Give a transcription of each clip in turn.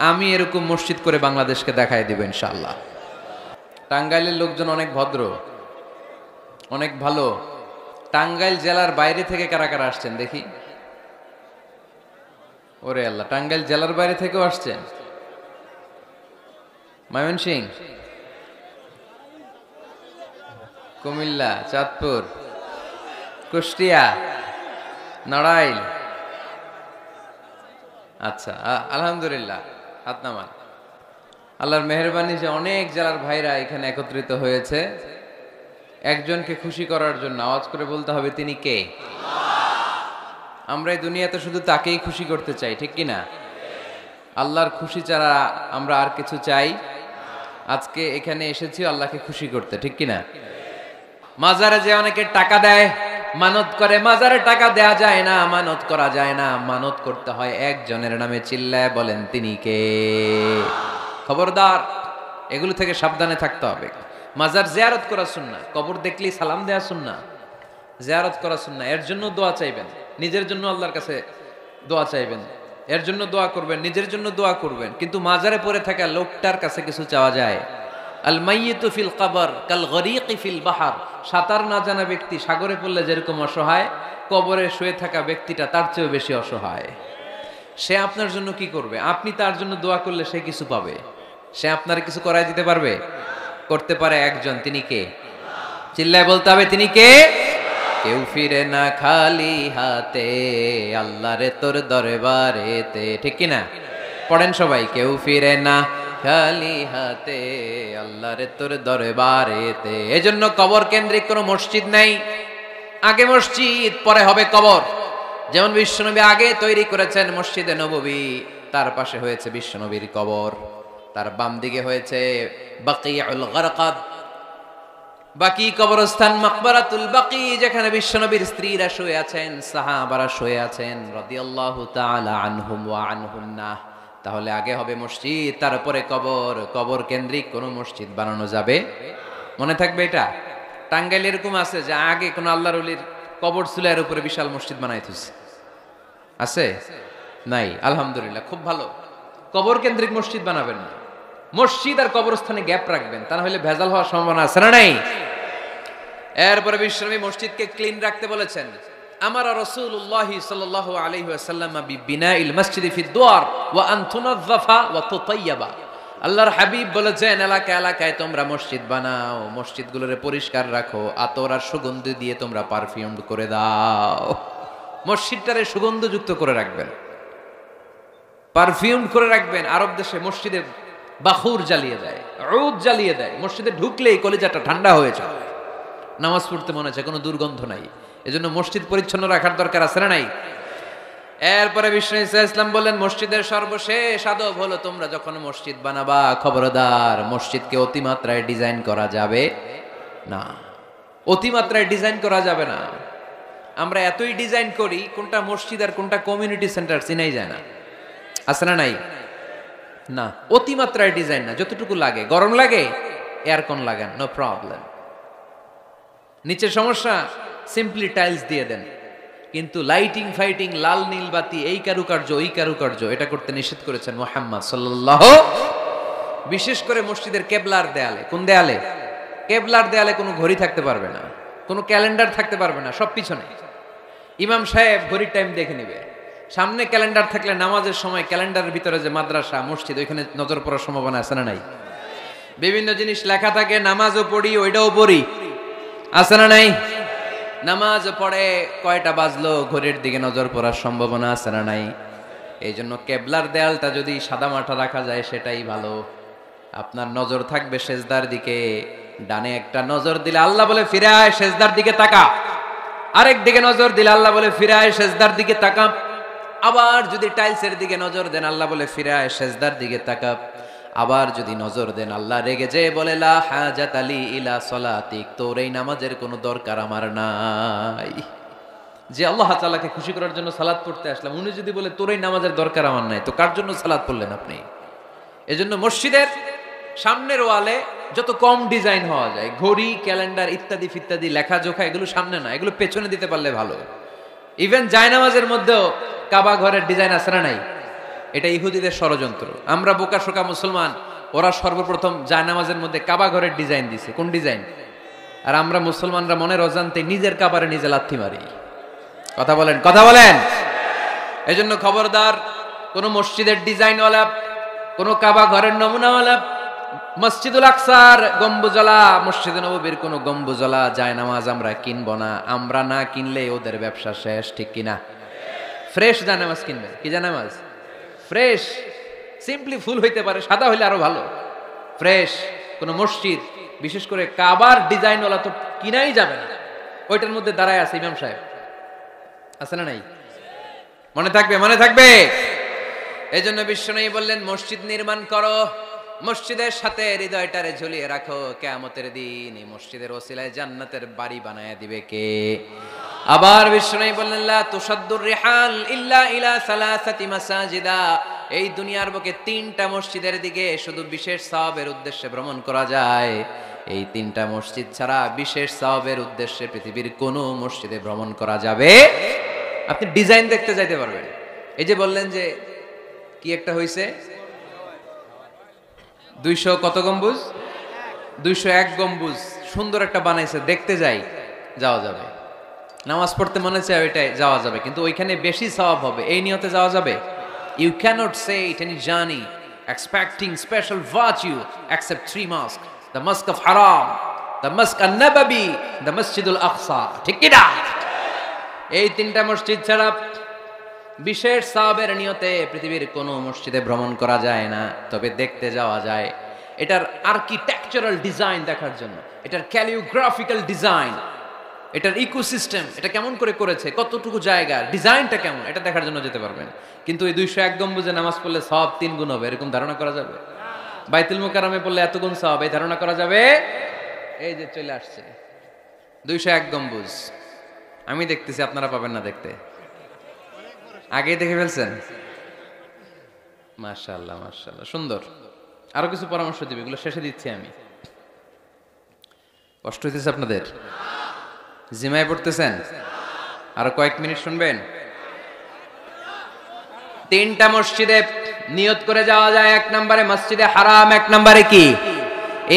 আমি এরকম মসজিদ করে বাংলাদেশকে দেখাই দিব ইনশাআল্লাহ। টাঙ্গাইলের লোকজন অনেক ভদ্র, অনেক ভালো। টাঙ্গাইল জেলার বাইরে থেকে কারা কারা আসছেন দেখি? ওরে আল্লাহ, টাঙ্গাইল জেলার বাইরে থেকেও আসছেন? ময়মনসিংহ, কুমিল্লা, চাঁদপুর, কুষ্টিয়া, নড়াইল। আচ্ছা, আলহামদুলিল্লাহ, হাত নামান। আল্লাহর মেহেরবানি যে অনেক জেলার ভাইরা এখানে একত্রিত হয়েছে একজনকে খুশি করার জন্য। আওয়াজ করে বলতে হবে, তিনি কে? আমরা এই দুনিয়াতে শুধু তাকেই খুশি করতে চাই, ঠিক কি না? আল্লাহর খুশি ছাড়া আমরা আর কিছু চাই? আজকে এখানে এসেছি আল্লাহকে খুশি করতে, ঠিক কি না? মাজারে যে অনেকে টাকা দেয়, মানত করে, মাজারে টাকা দেয়া যায় না, মানত করা যায় না, মানত করতে হয় একজনের নামে। চিল্লায় বলেন, তিনি কে? খবরদার, এগুলো থেকে সাবধানে থাকতে হবে। মাজার জিয়ারত করা সুন্নাহ, কবর দেখলেই সালাম দেয়া সুন্নাহ, জিয়ারত করা সুন্নাহ। এর জন্য দোয়া চাইবেন, নিজের জন্য আল্লাহর কাছে দোয়া চাইবেন, এর জন্য দোয়া করবেন, নিজের জন্য দোয়া করবেন। কিন্তু মাজারে পড়ে থাকা লোকটার কাছে কিছু চাওয়া যায়? আল মাইয়িতু ফিল কবর কাল গরীকি ফিল বাহর। সাঁতার না জানা ব্যক্তি সাগরে পড়লে যেরকম অসহায়, কবরে শুয়ে থাকা ব্যক্তিটা তার চেয়েও বেশি অসহায়। সে আপনার জন্য কি করবে? আপনি তার জন্য দোয়া করলে সে কিছু পাবে। সে আপনার কিছু করাই দিতে পারবে? করতে পারে একজন, তিনি কে? চিল্লায় বলতে হবে, তিনি কে? কেউ ফিরে না খালি হাতে, আল্লাহরে তোর দরবারেতে, ঠিক কি না? পড়েন সবাই, কেউ ফিরে না খালি হাতে, আল্লাহরে তোর দরবারেতে। এজন্য কবর কেন্দ্রিক কোনো মসজিদ নাই। আগে মসজিদ, পরে হবে কবর। যেমন বিশ্বনবী আগে তৈরি করেছেন মসজিদে নববী, তার পাশে হয়েছে বিশ্বনবীর কবর, তার বাম দিকে হয়েছে বাকিউল গারকাদ, বাকি কবরস্থান, মাকবারাতুল বাকি, যেখানে বিশ্বনবীর স্ত্রীরা শুয়ে আছেন, সাহাবারা শুয়ে আছেন রাদিয়াল্লাহু তাআলা আনহুম ওয়া আনহুন্না। তাহলে আগে হবে মসজিদ, তারপরে কবর। কবর কেন্দ্রিক কোনো মসজিদ বানানো যাবে? মনে থাকবে এটা। টাঙ্গাইল এরকম আছে যে আগে কোন আল্লাহর ওলির কবর ছিল, এর উপরে বিশাল মসজিদ বানাইতেছে, আছে? নাই? আলহামদুলিল্লাহ, খুব ভালো। কবর কেন্দ্রিক মসজিদ বানাবেন না, মসজিদ আর কবরস্থানে গ্যাপ রাখবেন, তা না হলে ভেজাল হওয়ার সম্ভাবনা আছে না নাই? এরপরে বিশ্বনবী মসজিদকে ক্লিন রাখতে বলেছেন। আমারা রাসূলুল্লাহ সাল্লাল্লাহু আলাইহি ওয়াসাল্লাম বিবিনাইল মসজিদি ফিদ দুয়ার ওয়া আন তুনাযযাফা ওয়া তুতায়্যাবা। আল্লাহর হাবিব বলেছেন, এলাকায় এলাকায় তোমরা মসজিদ বানাও, মসজিদগুলোরে পরিষ্কার রাখো, আতর আর সুগন্ধি দিয়ে তোমরা পারফিউম করে দাও। মসজিদটারে সুগন্ধযুক্ত করে রাখবেন, পারফিউম করে রাখবেন। আরব দেশে মসজিদে বাখুর জ্বালিয়ে দেয়, উদ জ্বালিয়ে দেয়, মসজিদে ঢুকলেই কলিজাটা ঠান্ডা হয়ে যায়, নামাজ পড়তে মনে হয়, কোনো দুর্গন্ধ নাই। এজন্য মসজিদ পরিচ্ছন্ন রাখার দরকার আছে না নাই? এরপরে বিষ্ণু ইসলাম বললেন, মসজিদের সর্বশেষ আদব হলো, তোমরা যখন মসজিদ বানাবা, খবরদার মসজিদকে অতিমাত্রায় ডিজাইন করা যাবে না। অতিমাত্রায় ডিজাইন করা যাবে না। আমরা এতই ডিজাইন করি, কোনটা মসজিদ আর কোনটা কমিউনিটি সেন্টার চিনাই যায় না, আছে না নাই? না, অতিমাত্রায় ডিজাইন না, যতটুকু লাগে। গরম লাগে, এয়ারকন লাগান, নো প্রবলেম। নিচের সমস্যা, সিম্পলি টাইলস দিয়ে দেন। কিন্তু লাইটিং ফাইটিং, লাল নীল বাতি, এই কারুকার্য ওই কারুকার্য, এটা করতে নিষেধ করেছেন মুহাম্মদ সাল্লাল্লাহু। বিশেষ করে মসজিদের কেবলার দেয়ালে। কোন দেয়ালে? কেবলার দেয়ালে কোনো ঘড়ি থাকতে পারবে না, কোনো ক্যালেন্ডার থাকতে পারবে না, সব পিছনে। ইমাম সাহেব ঘড়ির টাইম দেখে নিবে। সামনে ক্যালেন্ডার থাকলে নামাজের সময় ক্যালেন্ডারের ভিতরে যে মাদ্রাসা, মসজিদ, ওইখানে নজর পড়ার সম্ভাবনা আছে না নাই? বিভিন্ন জিনিস লেখা থাকে, নামাজও পড়ি, ওইটাও পড়ি, আছে না নাই? নামাজ পড়ে কয়টা বাজলো, ঘড়ির দিকে নজর পড়ার সম্ভাবনা আছে না নাই? এই জন্য কেবলার দেয়ালটা যদি সাদা মাঠা রাখা যায় সেটাই ভালো। আপনার নজর থাকবে সেজদার দিকে। ডানে একটা নজর দিলে আল্লাহ বলে ফিরে আয়, সেজদার দিকে তাকা। আরেক দিকে নজর দিলে আল্লাহ বলে ফিরে আয়, সেজদার দিকে তাকা। আবার যদি টাইলসের দিকে নজর দেন, আল্লাহ বলে ফিরে আয়, সেজদার দিকে তাকা। আবার যদি নজর দেন, আল্লাহ রেগে যেয়ে বলে, লা হাজাত আলী ইলা সলাতিক, তোর এই নামাজের কোনো দরকার আমার নাই। যে আল্লাহ তাআলাকে খুশি করার জন্য সালাত পড়তে আসলাম, উনি যদি বলে তোর এই নামাজের দরকার আমার নাই, তো কার জন্য সালাত পড়লেন আপনি? এজন্য মসজিদের সামনের ওয়ালে যত কম ডিজাইন হওয়া যায়, ঘড়ি, ক্যালেন্ডার ইত্যাদি ফিত্যাদি, লেখাজোখা, এগুলো সামনে না, এগুলো পেছনে দিতে পারলে ভালো। ইভেন জায়নামাজের মধ্যেও কাবা ঘরের ডিজাইন আছে না নাই? এটা ইহুদিদের ষড়যন্ত্র। আমরা বোকা শোকা মুসলমান, ওরা সর্বপ্রথম জায়নামাজের মধ্যে কাবা ঘরের ডিজাইন দিছে। কোন ডিজাইন? আর আমরা মুসলমানরা মনের অজান্তে নিজের কাবারে নিজে লাথি মারি। কথা বলেন, কথা বলেন। এই জন্য খবরদার, কোন মসজিদের ডিজাইনওয়ালা, কোন কাবা ঘরের নমুনাওয়ালা, মসজিদুল আকসার গম্বুজলা, মসজিদে নববীর কোন গম্বুজলা জায়নামাজ আমরা কিনবো না। আমরা না কিনলে ওদের ব্যবসা শেষ, ঠিক কিনা? ফ্রেশ জায়নামাজ কিনবেন। কি জায়নামাজ? ফ্রেশ। সিম্পলি ফুল হইতে পারে, সাদা হইলে আরো ভালো। ফ্রেশ কোন মসজিদ, বিশেষ করে কাবার ডিজাইনওয়ালা তো কিনাই যাবে না। ওইটার মধ্যে দাঁড়ায় আছে ইমাম সাহেব, আছে না নাই? মনে থাকবে, মনে থাকবে। এই জন্য বিশ্বনবী বললেন, মসজিদ নির্মাণ করো, মসজিদের সাথে হৃদয়টারে ঝুলিয়ে রাখো। কিয়ামতের দিন এই মসজিদের ওসিলায় জান্নাতের বাড়ি বানায় দিবে কে? আবার বিশ্বনবী বললেন, লা তুসাদ্দুর রিহাল ইল্লা ইলা সালাসাতি মাসাজিদা। এই দুনিয়ার বুকে 3টা মসজিদের দিকে শুধু বিশেষ সওয়াবের উদ্দেশ্যে ভ্রমণ করা যায়। এই 3টা মসজিদ ছাড়া বিশেষ সওয়াবের উদ্দেশ্যে পৃথিবীর কোনো মসজিদে ভ্রমণ করা যাবে। আপনি ডিজাইন দেখতে যাইতে পারবেন। এই যে বললেন যে কি একটা হইছে 200 কত গম্বুজ? 201 গম্বুজ সুন্দর একটা বানাইছে, দেখতে যাই, যাওয়া যাবে। নামাজ পড়তে মনে চায় ওইটাই যাওয়া যাবে, কিন্তু ওইখানে বেশি সওয়াব হবে, এই নিয়তে যাওয়া যাবে? You cannot say it any journey expecting special virtue except 3 mosques: the Mosque of Haram, the Mosque an-Nabawi, the Masjid al-Aqsa. ঠিক কি না? এই 3টা মসজিদ ছাড়া বিশেষ সওয়াবের নিয়তে পৃথিবীর কোনো মসজিদে ভ্রমণ করা যায় না, তবে দেখতে যাওয়া যায়। এটার আর্কিটেকচারাল ডিজাইন দেখার জন্য, এটার ক্যালিওগ্রাফিক্যাল ডিজাইন, এটার ইকোসিস্টেম, এটা কেমন করে করেছে, কতটুকু জায়গা, ডিজাইনটা কেমন, এটা দেখার জন্য যেতে পারবেন। কিন্তু এই 201 গম্বুজে নামাজ পড়লে সওয়াব 3 গুণ হবে, এরকম ধারণা করা যাবে? বাইতুল মুকাররমে পড়লে এত গুণ সওয়াব, এই ধারণা করা যাবে? এই যে চলে আসছে 201 গম্বুজ, আমি দেখতেছি, আপনারা পাবেন না দেখতে। আগে দেখে ফেলছেন? মাশাআল্লাহ, মাশাআল্লাহ, সুন্দর। আরো কিছু পরামর্শ দিবে, এগুলো শেষে দিচ্ছি আমি। কষ্ট হইতেছে আপনাদের? জিমায় পড়তেছেন? আরো কয়েক মিনিট শুনবেন। 3টা মসজিদে নিয়ত করে যাওয়া যায়। 1 নম্বরে মসজিদে হারাম, 1 নম্বরে কি?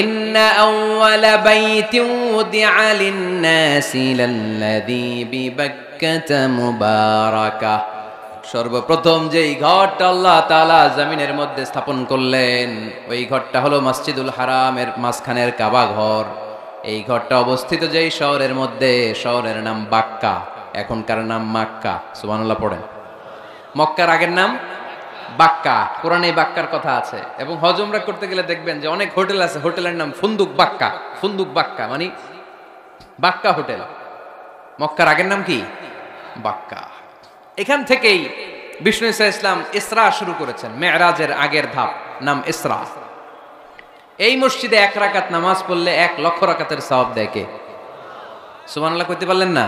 ইন্না আউওয়ালা বাইতিন উদিআ লিন-নাসি লাল্লাযী বিবাক্কাতা মুবারাকা। সর্বপ্রথম যেই ঘরটা আল্লাহ তাআলা জমিনের মধ্যে স্থাপন করলেন, ওই ঘরটা হলো মসজিদুল হারামের মাঝখানের কাবা ঘর। এই ঘরটা অবস্থিত যেই শহরের মধ্যে, শহরের নাম বাক্কা, এখনকার নাম মক্কা। সুবহানাল্লাহ পড়েন। মক্কার আগের নাম বাক্কা। কোরআনে বাক্কার কথা আছে, এবং হজ উমরা করতে গেলে দেখবেন যে অনেক হোটেল আছে, হোটেলের নাম ফুন্দুক বাক্কা। ফুন্দুক বাক্কা মানে বাক্কা হোটেল। মক্কার আগের নাম কি? বাক্কা। এখান থেকেই বিষ্ণু ঈসা ইসলাম ইসরা শুরু করেছেন। মেরাজের আগের ধাপ নাম ইসরা। এই মসজিদে 1 রাকাত নামাজ পড়লে 1 লক্ষ রাকাতের সওয়াব দেয় কে? সুবহানাল্লাহ কইতে পারলেন না?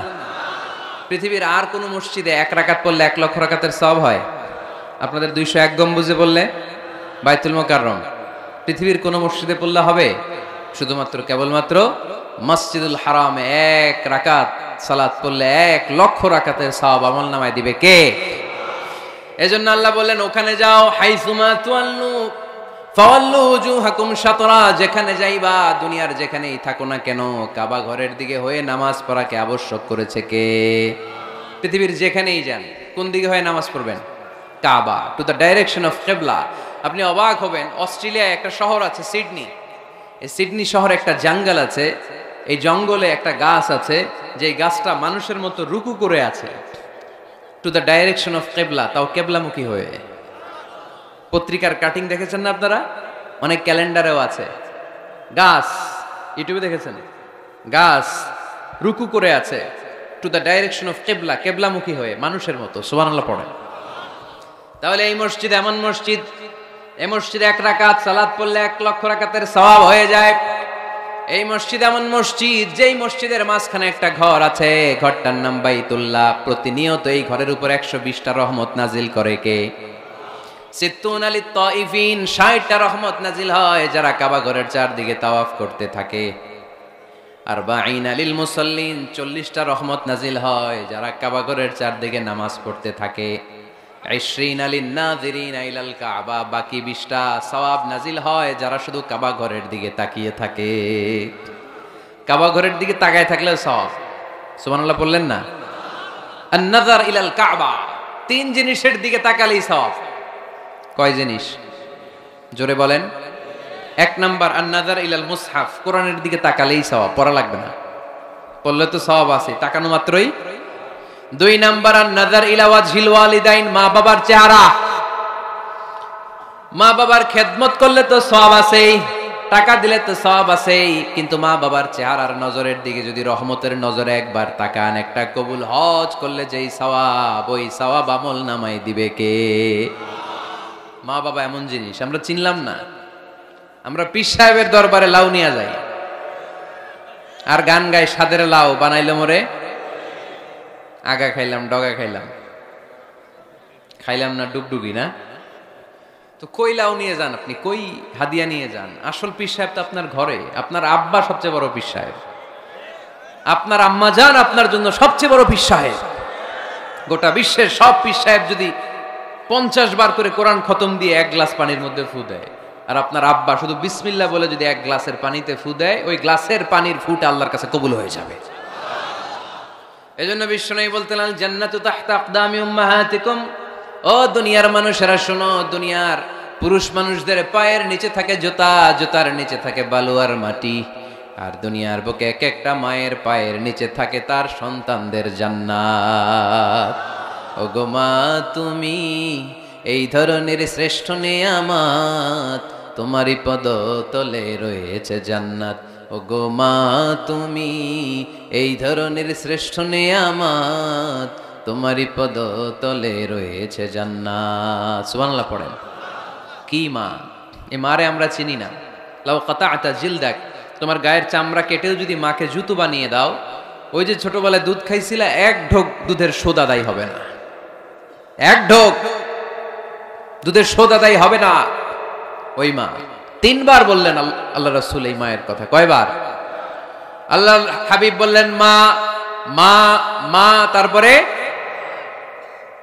পৃথিবীর আর কোন মসজিদে 1 রাকাত পড়লে 1 লক্ষ রাকাতের সওয়াব হয়? আপনাদের 201 গম্বুজে বললে, বাইতুল মুকাররম, পৃথিবীর কোন মসজিদে পড়লে হবে? শুধুমাত্র কেবলমাত্র মসজিদুল হারামে 1 রাকাত সালাত পড়লে 1 লক্ষ রাকাতের সওয়াব আমল নামায় দিবে কে? এজন্য আল্লাহ বললেন, ওখানে যাও, হাইসুমা তুয়াল্লু ফাওয়াল্লু উজুহাকুম শাতরা। যেখানে যাইবা, দুনিয়ার যেখানেই থাকো না কেন, কাবা ঘরের দিকে হয়ে নামাজ পড়াকে আবশ্যক করেছে কে? পৃথিবীর যেখানেই যান, কোন দিকে হয়ে নামাজ পড়বেন? কাবা, টু দ্য ডাইরেকশন অফ কিবলা। আপনি অবাক হবেন, অস্ট্রেলিয়ায় একটা শহর আছে সিডনি। এই সিডনি শহরে একটা জঙ্গল আছে, এই জঙ্গলে একটা গাছ আছে, যে গাছটা মানুষের মতো রুকু করে আছে, টু দ্য ডাইরেকশন অফ কিবলা, তাও কিবলামুখী হয়ে। পত্রিকার কাটিং দেখেছেন না আপনারা? অনেক ক্যালেন্ডারেও আছে। গাছ, ইউটিউবে দেখেছেন? গাছ রুকু করে আছে, টু দ্য ডাইরেকশন অফ কিবলা, কিবলামুখী হয়ে, মানুষের মতো। সুবহানাল্লাহ পড়ে। তাহলে এই মসজিদ এমন মসজিদ, এই মসজিদে 1 রাকাত সালাত পড়লে 1 লক্ষ রাকাতের সওয়াব হয়ে যায়। এই মসজিদ এমন মসজিদ, যেই মসজিদের মাঝখানে একটা ঘর আছে, ঘরটার নাম বাইতুল্লাহ। প্রতিনিয়ত এই ঘরের উপর 120টা রহমত নাজিল করে কে? সিত্তুন আলিত তাইফিন, 60টা রহমত নাজিল হয় যারা কাবা ঘরের চারদিকে তাওয়াফ করতে থাকে। আরবাঈন লিল মুসাল্লিন, 40টা রহমত নাজিল হয় যারা কাবা ঘরের চারদিকে নামাজ পড়তে থাকে। 20 লিন-নাযিরিনা ইলাল কাবা, বাকি 20টা সওয়াব নাজিল হয় যারা শুধু কাবা ঘরের দিকে তাকিয়ে থাকে। কাবা ঘরের দিকে তাকায় থাকলেও সওয়াব। সুবহানাল্লাহ বললেন না? আন-নাযার ইলাল কাবা, 3 জিনিসের দিকে তাকালেই সওয়াব। কয় জিনিস? জোরে বলেন। 1 নাম্বার আন-নাযার ইলাল মুসহাফ, কোরআনের দিকে তাকালেই সওয়াব, পড়া লাগবে না, পড়লে তো সওয়াব আছে, তাকানো মাত্রই। 2 নাম্বার আন-নাযার ইলা ওয়াজহিল ওয়ালিদাইন, মা বাবার চেহারা, মা বাবার খেদমত করলে তো সওয়াব আছেই, টাকা দিলে তো সওয়াব আছেই, কিন্তু মা বাবার চেহারার নজরের দিকে যদি রহমতের নজরে একবার তাকান, একটা কবুল হজ করলে যেই সওয়াব, ওই সওয়াব আমল নামাই দিবে কে? মা বাবা এমন জিনিস আমরা চিনলাম না। আমরা পীর সাহেবের দরবারে লাউ নিয়ে যাই আর গান গাই, সাদের লাউ বানাইলো মোরে, আগা খাইলাম ডগা খাইলাম, খাইলাম না ডুগডুগি না। তো কই লাউ নিয়ে যান আপনি, কই হাদিয়া নিয়ে যান? আসল পীর সাহেব তো আপনার ঘরে। আপনার আব্বা সবচেয়ে বড় পীর সাহেব, আপনার আম্মা জান আপনার জন্য সবচেয়ে বড় পীর সাহেব। গোটা বিশ্বের সব পীর সাহেব যদি 50 বার করে কোরআন খতম দিয়ে 1 গ্লাস পানির মধ্যে ফু দেয়, আর আপনার আব্বা শুধু বিসমিল্লাহ বলে যদি 1 গ্লাসের পানিতে ফু দেয়, ওই গ্লাসের পানির ফুটা আল্লাহর কাছে কবুল হয়ে যাবে। এজন্য বিশ্বনবী বলতেন, আল জান্নাতু তাহতা আকদামি উম্মাহাতিকুম, ও দুনিয়ার মানুষেরা শোনো, দুনিয়ার পুরুষ মানুষদের পায়ের নিচে থাকে জুতা, জুতার নিচে থাকে বালু আর মাটি, আর দুনিয়ার বুকে এক একটা মায়ের পায়ের নিচে থাকে তার সন্তানদের জান্নাত। ওগো মা তুমি এই ধরনের শ্রেষ্ঠ নেয়ামত, তোমারই পদ তলে রয়েছে জান্নাত। ওগো মা তুমি এই ধরনের শ্রেষ্ঠ নেয়ামত, তোমারই পদ তলে রয়েছে জান্নাত। সুবহানাল্লাহ পড়েন। কি মা? এই মারে আমরা চিনি না। লাউ কাতা'তা জিলদাক, তোমার গায়ের চামড়া কেটেও যদি মাকে জুতো বানিয়ে দাও, ওই যে ছোটবেলায় দুধ খাইছিলা, 1 ঢোক দুধের শোধ আদায় হবে না। 1 ঢোক দুধের শোধ আদায় হবে না। ওই মা 3 বার বললেন আল্লাহ রাসূল এই মায়ের কথা। কয়বার? আল্লাহ হাবিব বললেন মা মা মা, তারপরে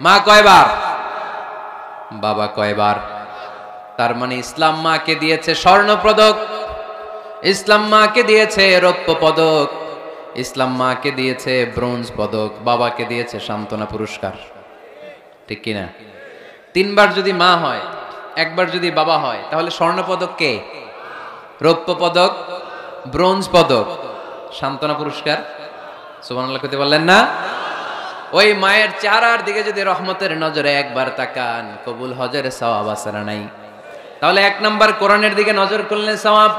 মা কয়বার? বাবা কয়বার? তার মানে ইসলাম মাকে দিয়েছে স্বর্ণ পদক, ইসলাম মাকে দিয়েছে রৌপ্য পদক, ইসলাম মাকে দিয়েছে ব্রোঞ্জ পদক, বাবাকে দিয়েছে সান্ত্বনা পুরস্কার। ঠিক কিনা? 3 বার যদি মা হয়, 1 বার যদি বাবা হয়, তাহলে স্বর্ণ পদক কে? রৌপ্য পদক, ব্রোঞ্জ পদক, সান্ত্বনা পুরস্কার। সুবহানাল্লাহ কইতে বললেন না? ওই মায়ের চেহারার দিকে যদি রহমতের নজরে একবার তাকান, কবুল হজের সওয়াব আছে না নাই? তাহলে 1 নাম্বার কোরআনের দিকে নজর করলে সওয়াব,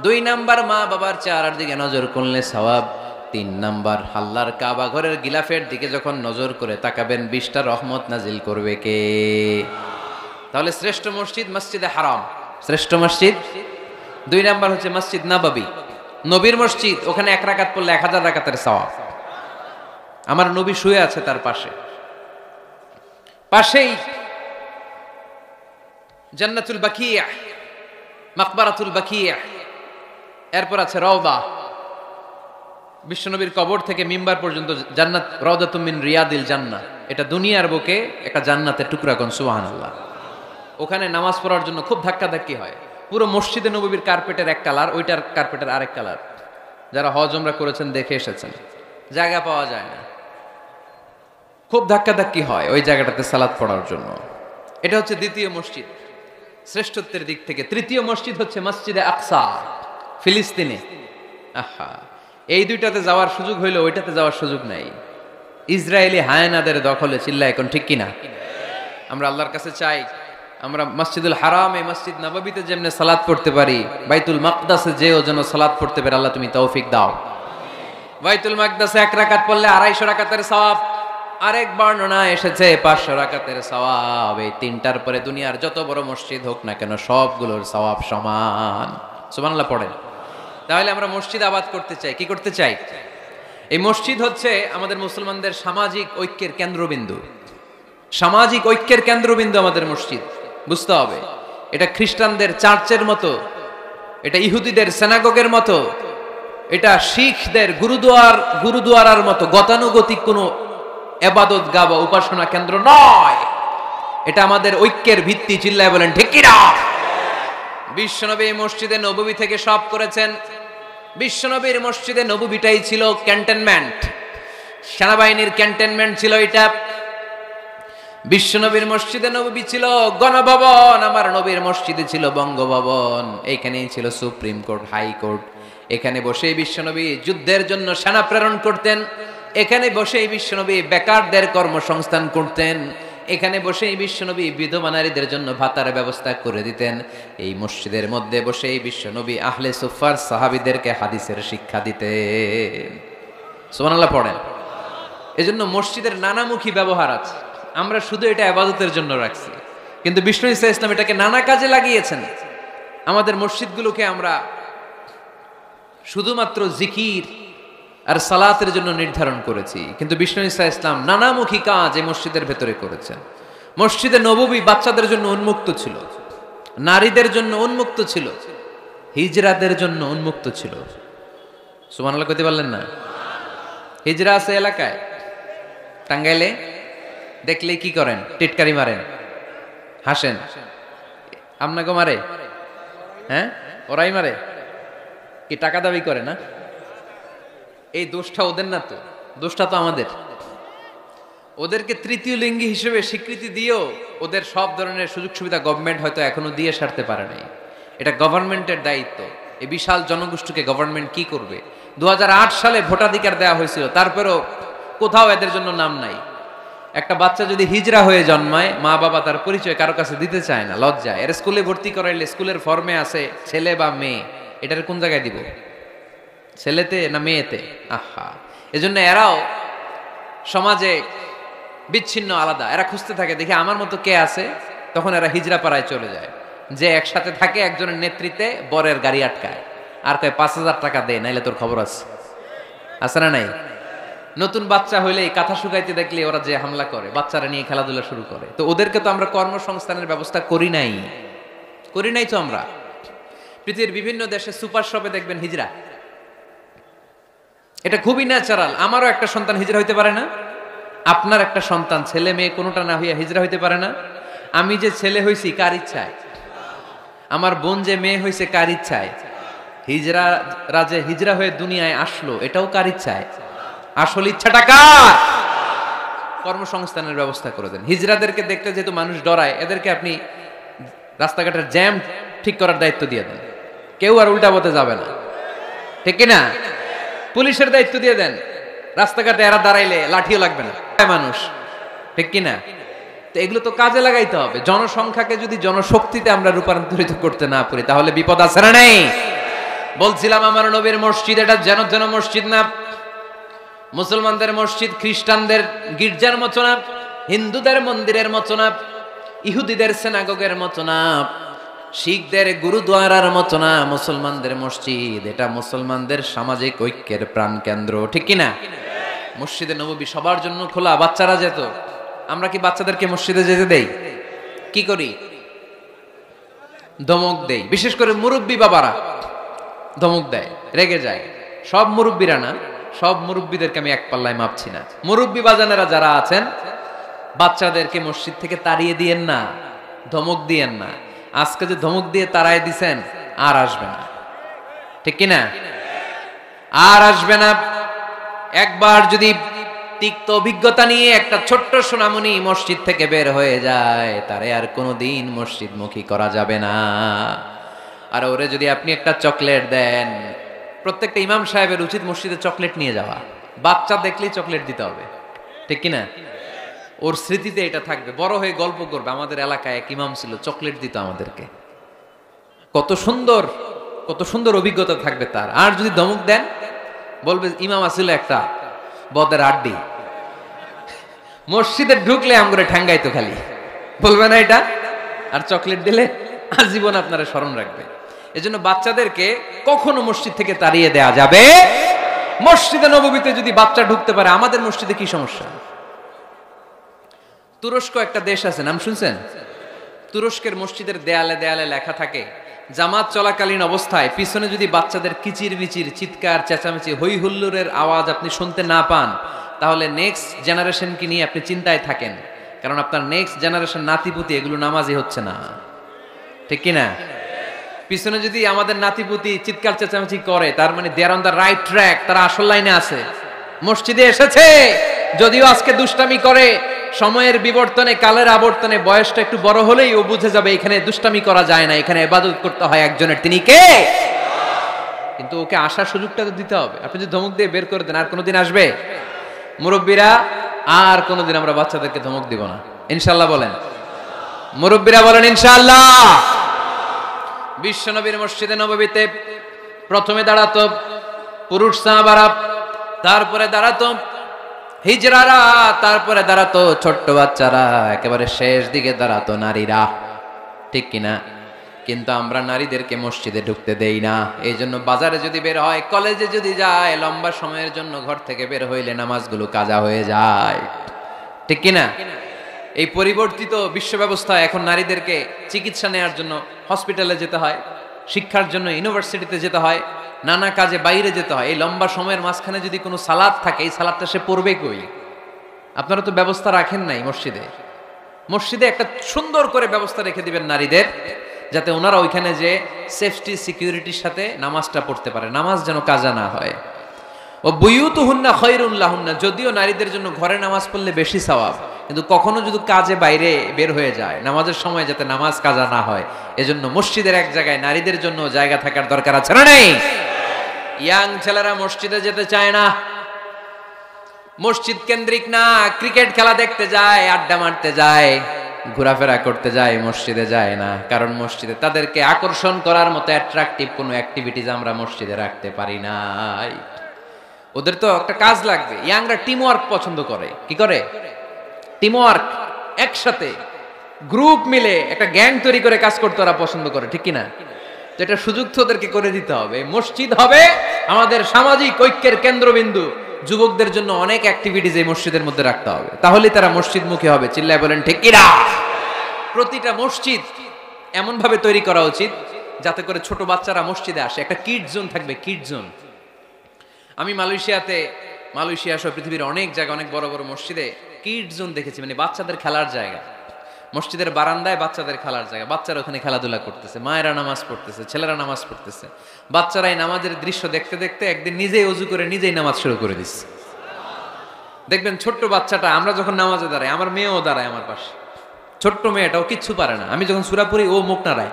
2 নাম্বার মা বাবার চেহারার দিকে নজর করলে সওয়াব, 3 নাম্বার আল্লাহর কাবা ঘরের গিলাফের দিকে যখন নজর করে তাকাবেন, 20টা রহমত নাজিল করবে কে? তাহলে শ্রেষ্ঠ মসজিদ মসজিদে হারাম, শ্রেষ্ঠ মসজিদ। 2 নাম্বার হচ্ছে মসজিদ নববী, নবীর মসজিদ, ওখানে 1 রাকাত পড়লে 1000 রাকাতের সওয়াব। আমার নবী শুয়ে আছে তার পাশে, পাশেই জান্নাতুল বাকিয়া, মাকবারাতুল বাকিয়া, এরপর আছে রওদা। বিশ্বনবীর কবর থেকে মিম্বার পর্যন্ত জান্নাত, রাউদাতুম মিন রিয়াদিল জান্নাহ। এটা দুনিয়ার বুকে একটা জান্নাতের টুকরা, কোন সুবহানাল্লাহ। ওখানে নামাজ পড়ার জন্য খুব ধাক্কাধাক্কি হয়। পুরো মসজিদে নববীর কার্পেটের 1 কালার, ওইটার কার্পেটের আরেক কালার। যারা হজ উমরা করেছেন দেখে এসেছেন, জায়গা পাওয়া যায় না, খুব ধাক্কাধাক্কি হয় ওই জায়গাটাতে সালাত পড়ার জন্য। এটা হচ্ছে 2য় মসজিদ শ্রেষ্ঠত্বের দিক থেকে। 3য় মসজিদ হচ্ছে মসজিদে আকসা, ফিলিস্তিনে। আহা, এই 2টাতে যাওয়ার সুযোগ হইলো, ওইটাতে যাওয়ার সুযোগ নাই। ইসরায়েলি হায়নাদের দখলে। চিল্লা এখন ঠিক কিনা? আমরা আল্লাহর কাছে চাই আমরা মসজিদুল হারামে, মসজিদ নববীতে যেমনে সালাত পড়তে পারি, বাইতুল মাকদাসে যেও যেন সালাত পড়তে পারে। আল্লাহ তুমি তৌফিক দাও। বাইতুল মাকদাসে 1 রাকাত পড়লে 250 রাকাতের সওয়াব। আরেক বর্ণনা এসেছে 500 রাকাতের সওয়াব। এই 3টার পরে দুনিয়ার যত বড় মসজিদ হোক না কেন, সবগুলোর সওয়াব সমান। সুবহানাল্লাহ পড়েন। তাহলে আমরা মসজিদ আবাদ করতে চাই। কি করতে চাই? এই মসজিদ হচ্ছে আমাদের মুসলমানদের সামাজিক ঐক্যের কেন্দ্রবিন্দু। সামাজিক ঐক্যের কেন্দ্রবিন্দু আমাদের মসজিদ। বুঝতে হবে, এটা খ্রিস্টানদের চার্চের মতো, এটা ইহুদিদের সিনাগগের মতো, এটা শিখদের গুরুদুয়ারার মতো গতানুগতিক কোনো ইবাদত গাহ বা উপাসনা কেন্দ্র নয়। এটা আমাদের ঐক্যের ভিত্তি। চিল্লায় বলেন ঠিক কি না? বিশ্বনবী মসজিদে নববী থেকে সব করেছেন। বিশ্বনবীর মসজিদে নববীটাই ছিল ক্যান্টনমেন্ট, সেনাবাহিনীর ক্যান্টনমেন্ট ছিল এটা। বিশ্বনবীর মসজিদে নববী ছিল গণভবন, আমার নবীর মসজিদে ছিল বঙ্গভবন। এইখানেই ছিল সুপ্রিম কোর্ট, হাই কোর্ট। এখানে বসেই বিশ্বনবী যুদ্ধের জন্য সেনা প্রেরণ করতেন। এখানে বসেই বিশ্বনবী বেকারদের কর্মসংস্থান করতেন। এখানে বসেই বিশ্বনবী বিধবা নারীদের জন্য ভাতার ব্যবস্থা করে দিতেন। এই মসজিদের মধ্যে বসেই বিশ্বনবী আহলে সুফার সাহাবীদেরকে হাদিসের শিক্ষা দিতেন। সুবহানাল্লাহ পড়েন। এজন্য মসজিদের নানামুখী ব্যবহার আছে। আমরা শুধু এটা ইবাদতের জন্য রাখছি, কিন্তু বিষ্ণু ঈসা ইসলাম এটাকে নানা কাজে লাগিয়েছেন। আমাদের মসজিদগুলোকে আমরা শুধুমাত্র জিকির আর সালাতের জন্য নির্ধারণ করেছি, কিন্তু বিষ্ণু ঈসা ইসলাম নানামুখী কাজ এই মসজিদের ভেতরে করেছেন। মসজিদে নববী বাচ্চাদের জন্য উন্মুক্ত ছিল, নারীদের জন্য উন্মুক্ত ছিল, হিজরাদের জন্য উন্মুক্ত ছিল। সুবহানাল্লাহ কইতে পারলেন না? হিজরা আছে এলাকায়, টাঙ্গাইলে দেখলেই কি করেন? টিটকারি মারেন, হাসেন। আপনাকে মারে? হ্যাঁ, ওরাই মারে। কি টাকা দাবি করে না? এই দোষটা ওদের না, তো দোষটা তো আমাদের। ওদেরকে তৃতীয় লিঙ্গী হিসেবে স্বীকৃতি দিয়েও ওদের সব ধরনের সুযোগ সুবিধা গভর্নমেন্ট হয়তো এখনো দিয়ে সারতে পারে নাই। এটা গভর্নমেন্টের দায়িত্ব। এই বিশাল জনগোষ্ঠীকে গভর্নমেন্ট কি করবে? 2008 সালে ভোটাধিকার দেওয়া হয়েছিল, তারপরেও কোথাও এদের জন্য নাম নাই। একটা বাচ্চা যদি হিজরা হয়ে জন্মায়, মা বাবা তার পরিচয় কারো কাছে দিতে চায় না, লজ্জায়। এর স্কুলে ভর্তি করাইলে স্কুলের ফর্মে আছে ছেলে বা মেয়ে, এটার কোন জায়গায় দিব? ছেলেতে না মেয়েতে? আহা, এজন্য এরাও সমাজে বিচ্ছিন্ন, আলাদা। এরা খুঁজতে থাকে, দেখি আমার মতো কে আছে, তখন এরা হিজরা পাড়ায় চলে যায়। যে একসাথে থাকে, একজনের নেতৃত্বে বরের গাড়ি আটকায়, আর কয় 5,000 টাকা দে, নাইলে তোর খবর আছে না নাই? নতুন বাচ্চা হইলেই কাঁথা শুকাইতে দেখলে ওরা যে হামলা করে, বাচ্চারা নিয়ে খেলাধুলা শুরু করে। তো ওদেরকে তো আমরা কর্মসংস্থানের ব্যবস্থা করি নাই তো আমরা। পৃথিবীর বিভিন্ন দেশে সুপার শপে দেখবেন হিজরা, এটা খুবই ন্যাচারাল। আমারও একটা সন্তান হিজরা হইতে পারে না? আপনার একটা সন্তান, ছেলে মেয়ে কোনোটা না হইয়া হিজরা হইতে পারে না? আমি যে ছেলে হইছি কার ইচ্ছায়? আমার বোন যে মেয়ে হইছে কার ইচ্ছায়? যে হিজরা হয়ে দুনিয়ায় আসলো, এটাও কার ইচ্ছায়? আসল ইচ্ছাটা কার? কর্মসংস্থানের ব্যবস্থা করে দেন। হিজরাদেরকে দেখতে যেহেতু মানুষ ডরায়, এদেরকে আপনি রাস্তাঘাটের জ্যাম ঠিক করার দায়িত্ব দিয়ে দেন, কেউ আর উল্টা পথে যাবে না, ঠিক কিনা? পুলিশের দায়িত্ব দিয়ে দেন, রাস্তাঘাটে এরা দাঁড়াইলে লাঠিও লাগবে না মানুষ, ঠিক কিনা? তো এগুলো তো কাজে লাগাইতে হবে। জনসংখ্যাকে যদি জনশক্তিতে আমরা রূপান্তরিত করতে না পারি, তাহলে বিপদ আছে না নেই? বলছিলাম আমার নবীর মসজিদ এটা যেন মসজিদ না। মুসলমানদের মসজিদ খ্রিস্টানদের গির্জার মতো না, হিন্দুদের মন্দিরের মতো না, ইহুদিদের সিনাগগের মতো না, শিখদের গুরুদ্বারার মতো না। মুসলমানদের মসজিদ এটা মুসলমানদের সামাজিক ঐক্যের প্রাণকেন্দ্র, ঠিক কিনা? মসজিদে নববী সবার জন্য খোলা। বাচ্চারা যেত, আমরা কি বাচ্চাদেরকে মসজিদে যেতে দেই? কি করি? ধমক দেই। বিশেষ করে মুরব্বী বাবারা ধমক দেয়, রেগে যায়। সব মুরব্বীরা না, সব মুরব্বীদেরকে আমি এক পাল্লায় মাপছি না। মুরব্বী বাজানেরা যারা আছেন, বাচ্চাদেরকে মসজিদ থেকে তাড়িয়ে দিয়েন না, ধমক দিয়েন না। আজকে যে ধমক দিয়ে তাড়ায় দিছেন, আর আসবে না, ঠিক কিনা? আর আসবে না। একবার যদি তিক্ত অভিজ্ঞতা নিয়ে একটা ছোট্ট সোনামণি মসজিদ থেকে বের হয়ে যায়, তারে আর কোনোদিন মসজিদমুখী করা যাবে না। আর ওরে যদি আপনি একটা চকলেট দেন, প্রত্যেকটা ইমাম সাহেবের উচিত মসজিদে চকলেট নিয়ে যাওয়া। বাচ্চা দেখলেই চকলেট দিতে হবে, ঠিক কিনা? ওর স্মৃতিতে এটা থাকবে, বড় হয়ে গল্প করবে, আমাদের এলাকায় এক ইমাম ছিল, চকলেট দিত আমাদেরকে। কত সুন্দর অভিজ্ঞতা থাকবে তার। আর যদি ধমক দেন, বলবে ইমাম আসলে একটা বদের আড্ডি, মসজিদে ঢুকলে আমগরে ঠ্যাঙ্গাইতো খালি, বলবে না এটা? আর চকলেট দিলে আজীবন আপনারা স্মরণ রাখবে। এজন্য বাচ্চাদেরকে কখনো মসজিদ থেকে তাড়িয়ে দেয়া যাবে। মসজিদে নববীতে যদি বাচ্চা ঢুকতে পারে, আমাদের মসজিদে কি সমস্যা? তুরস্ক একটা দেশ আছে, নাম শুনছেন? তুরস্কের মসজিদের দেয়ালে দেয়ালে লেখা থাকে, জামাত চলাকালীন অবস্থায় পিছনে যদি বাচ্চাদের কিচির মিচির, চিৎকার, চেঁচামেচি, হই হুল্লোড়ের আওয়াজ আপনি শুনতে না পান, তাহলে নেক্সট জেনারেশনকে নিয়ে আপনি চিন্তায় থাকেন। কারণ আপনার নেক্সট জেনারেশন নাতিপুতি এগুলো নামাজই হচ্ছে না, ঠিক কিনা? পিছনে যদি আমাদের নাতিপুতি চিৎকার চেঁচামেচি করে, তার মানে দে আর অন দ্য রাইট ট্র্যাক, তারা আসল লাইনে আছে, মসজিদে এসেছে। যদিও আজকে দুষ্টামি করে, সময়ের বিবর্তনে, কালের আবর্তনে বয়সটা একটু বড় হলেই ও বুঝে যাবে এখানে দুষ্টামি করা যায় না, এখানে ইবাদত করতে হয় একজনের, তিনি কে? কিন্তু ওকে আসার সুযোগটা তো দিতে হবে। আপনি যদি ধমক দিয়ে বের করে দেন, আর কোনোদিন আসবে? মুরব্বীরা, আর কোনোদিন আমরা বাচ্চাদেরকে ধমক দিব না, ইনশাআল্লাহ বলেন। মুরব্বীরা বলেন ইনশাআল্লাহ। বিশ্বনবীর মসজিদে নববীতে প্রথমে দাঁড়াতো পুরুষ সাহাবারা, তারপরে দাঁড়াতো হিজড়ারা, তারপরে দাঁড়াতো ছোট্ট বাচ্চারা, একেবারে শেষ দিকে দাঁড়াতো নারীরা, ঠিক কিনা? কিন্তু আমরা নারীদেরকে মসজিদে ঢুকতে দেই না। এই জন্য বাজারে যদি বের হয়, কলেজে যদি যায়, লম্বা সময়ের জন্য ঘর থেকে বের হইলে নামাজগুলো কাজা হয়ে যায়, ঠিক কিনা? এই পরিবর্তিত বিশ্ব ব্যবস্থা, এখন নারীদেরকে চিকিৎসা নেওয়ার জন্য হসপিটালে যেতে হয়, শিক্ষার জন্য ইউনিভার্সিটিতে যেতে হয়, নানা কাজে বাইরে যেতে হয়। এই লম্বা সময়ের মাঝখানে যদি কোনো সালাত থাকে, এই সালাতটা সে পড়বে কই? আপনারা তো ব্যবস্থা রাখেন নাই মসজিদে। মসজিদে একটা সুন্দর করে ব্যবস্থা রেখে দিবেন নারীদের, যাতে ওনারা ওইখানে যে সেফটি সিকিউরিটির সাথে নামাজটা পড়তে পারে, নামাজ যেন কাজা না হয়। ও বুয়ুতুহুন্না খায়রুন লাহুন্না, যদিও নারীদের জন্য ঘরে নামাজ পড়লে বেশি সওয়াব, কিন্তু কখনো যদি কাজে বাইরে বের হয়ে যায়, নামাজের সময় যাতে নামাজ কাজা না হয়, এজন্য মসজিদের এক জায়গায় নারীদের জন্য জায়গা থাকার দরকার আছে না নেই? ইয়াং ছেলেরা মসজিদে যেতে চায় না, মসজিদ কেন্দ্রিক না, ক্রিকেট খেলা দেখতে যায়, আড্ডা মারতে যায়, ঘোরাফেরা করতে যায়, মসজিদে যায় না। কারণ মসজিদে তাদেরকে আকর্ষণ করার মতো অ্যাট্রাকটিভ কোনো অ্যাক্টিভিটিজ আমরা মসজিদে রাখতে পারি নাই। ওদের তো একটা কাজ লাগবে। ইয়াংরা টিম ওয়ার্ক পছন্দ করে। কি করে? টিম ওয়ার্ক, একসাথে গ্রুপ মিলে একটা গ্যাং তৈরি করে কাজ করতে ওরা পছন্দ করে, ঠিক কিনা? তো এটা সুযোগ তো ওদেরকে করে দিতে হবে। মসজিদ হবে আমাদের সামাজিক ঐক্যের কেন্দ্রবিন্দু। যুবকদের জন্য অনেক অ্যাক্টিভিটিজ এই মসজিদের মধ্যে রাখতে হবে, তাহলে তারা মসজিদমুখী হবে। চিল্লায় বলেন ঠিক কিনা? প্রতিটা মসজিদ এমন ভাবে তৈরি করা উচিত যাতে করে ছোট বাচ্চারা মসজিদে আসে। একটা কিড জোন থাকবে, কিড জোন। আমি মালয়েশিয়া সহ পৃথিবীর অনেক জায়গায়, অনেক বড় বড় মসজিদে কিড জোন দেখেছি, মানে বাচ্চাদের খেলার জায়গা। মসজিদের বারান্দায় বাচ্চাদের খেলার জায়গা, বাচ্চারা ওখানে খেলাধুলা করতেছে, মায়েরা নামাজ পড়তেছে, ছেলেরা নামাজ পড়তেছে। বাচ্চারাই নামাজের দৃশ্য দেখতে দেখতে একদিন নিজেই ওযু করে নিজেই নামাজ শুরু করে দিচ্ছে। দেখবেন ছোট্ট বাচ্চাটা, আমরা যখন নামাজে দাঁড়াই, আমার মেয়েও দাঁড়ায় আমার পাশে, ছোট্ট মেয়েটাও কিচ্ছু পারে না, আমি যখন সূরা পড়ি ও মুখ নাড়ায়,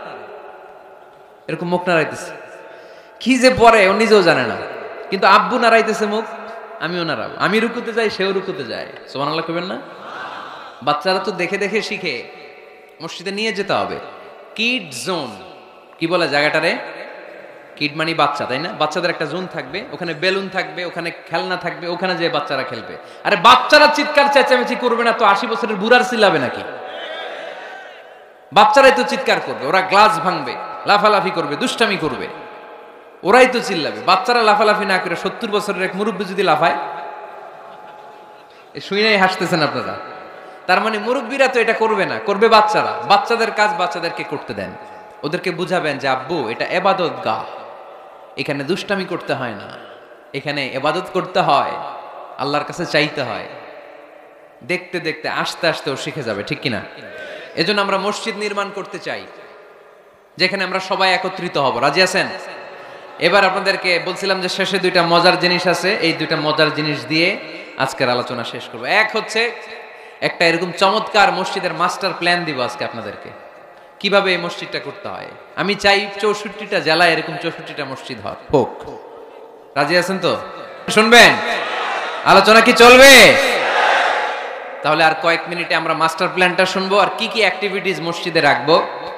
এরকম মুখ নাড়াইতেছে, কি যে পড়ে ও নিজেও জানে না, কিন্তু আব্বু নাড়াইতেছে মুখ, আমিও নাড়াবো। আমি রুকুতে যাই, সেও রুকুতে যায়। সুবহানাল্লাহ কইবেন না? বাচ্চারা তো দেখে দেখে শিখে। মসজিদে নিয়ে যেতে হবে। কিড জোন, কি বলে জায়গাটারে? কিড মানে বাচ্চা, তাই না? বাচ্চাদের একটা জোন থাকবে, ওখানে বেলুন থাকবে, ওখানে খেলনা থাকবে, ওখানে যে বাচ্চারা খেলবে। আরে বাচ্চারা চিৎকার চেঁচামেচি করবে না তো 80 বছরের বুড়ার চিল্লাবে নাকি? বাচ্চারাই তো চিৎকার করবে, ওরা গ্লাস ভাঙবে, লাফালাফি করবে, দুষ্টামি করবে, ওরাই তো চিল্লাবে। বাচ্চারা লাফালাফি না করে 70 বছরের এক মুরব্বী যদি লাফায়, শুনেই হাসতেছেন আপনারা। তার মানে মুরব্বীরা তো এটা করবে না, করবে বাচ্চারা। বাচ্চাদের কাজ বাচ্চাদেরকে করতে দেন, ওদেরকে বুঝাবেন যে আব্বু এটা ইবাদত গাহ, এখানে দুষ্টামি করতে হয় না, এখানে ইবাদত করতে হয়, আল্লাহর কাছে চাইতে হয়। দেখতে দেখতে আস্তে আস্তে ও শিখে যাবে, ঠিক কিনা? এজন্য আমরা মসজিদ নির্মাণ করতে চাই যেখানে আমরা সবাই একত্রিত হব। রাজি আছেন? এবার আপনাদেরকে বলছিলাম যে শেষে দুইটা মজার জিনিস আছে, এই দুইটা মজার জিনিস দিয়ে আজকের আলোচনা শেষ করব। এক হচ্ছে একটা এরকম চমৎকার মসজিদের মাস্টার প্ল্যান দিব আজকে আপনাদেরকে, কিভাবে এই মসজিদটা করতে হয়। আমি চাই 64টা জেলায় এরকম 64টা মসজিদ হোক। রাজি আছেন তো? শুনবেন? আলোচনা কি চলবে? তাহলে আর কয়েক মিনিটে আমরা মাস্টার প্ল্যানটা শুনবো, আর কি কি অ্যাক্টিভিটিস মসজিদে রাখবো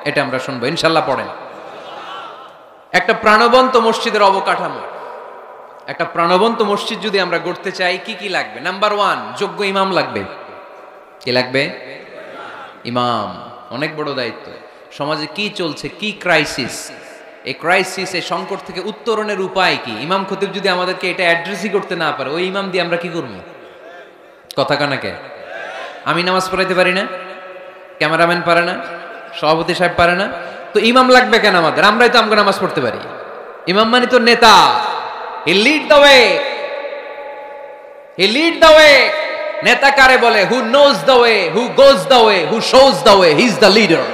এটা আমরা শুনবো ইনশাল্লাহ। পড়েন। একটা প্রাণবন্ত মসজিদের অবকাঠামো, একটা প্রাণবন্ত মসজিদ যদি আমরা গড়তে চাই, কি কি লাগবে? নাম্বার 1, যোগ্য ইমাম লাগবে। কি লাগবে? ইমাম। অনেক বড় দায়িত্ব। সমাজে কি চলছে, কি ক্রাইসিস, এই ক্রাইসিস, এই সংকট থেকে উত্তরণের উপায় কি? ইমাম খতিব যদি আমাদেরকে এটা অ্যাড্রেসই করতে না পারে, ওই ইমাম দিয়ে আমরা কি করবো? কথা কানাকে আমি নামাজ পড়াইতে পারি না, ক্যামেরাম্যান পারে না, সভাপতি সাহেব পারে না, তো ইমাম লাগবে কেন আমাদের? আমরাই তো আমাকে নামাজ পড়তে পারি। ইমাম মানে তো নেতা, he lead the way, he lead the way. নেতা কারে বলে? Who knows the way, who goes the way, who shows the way, he is the leader.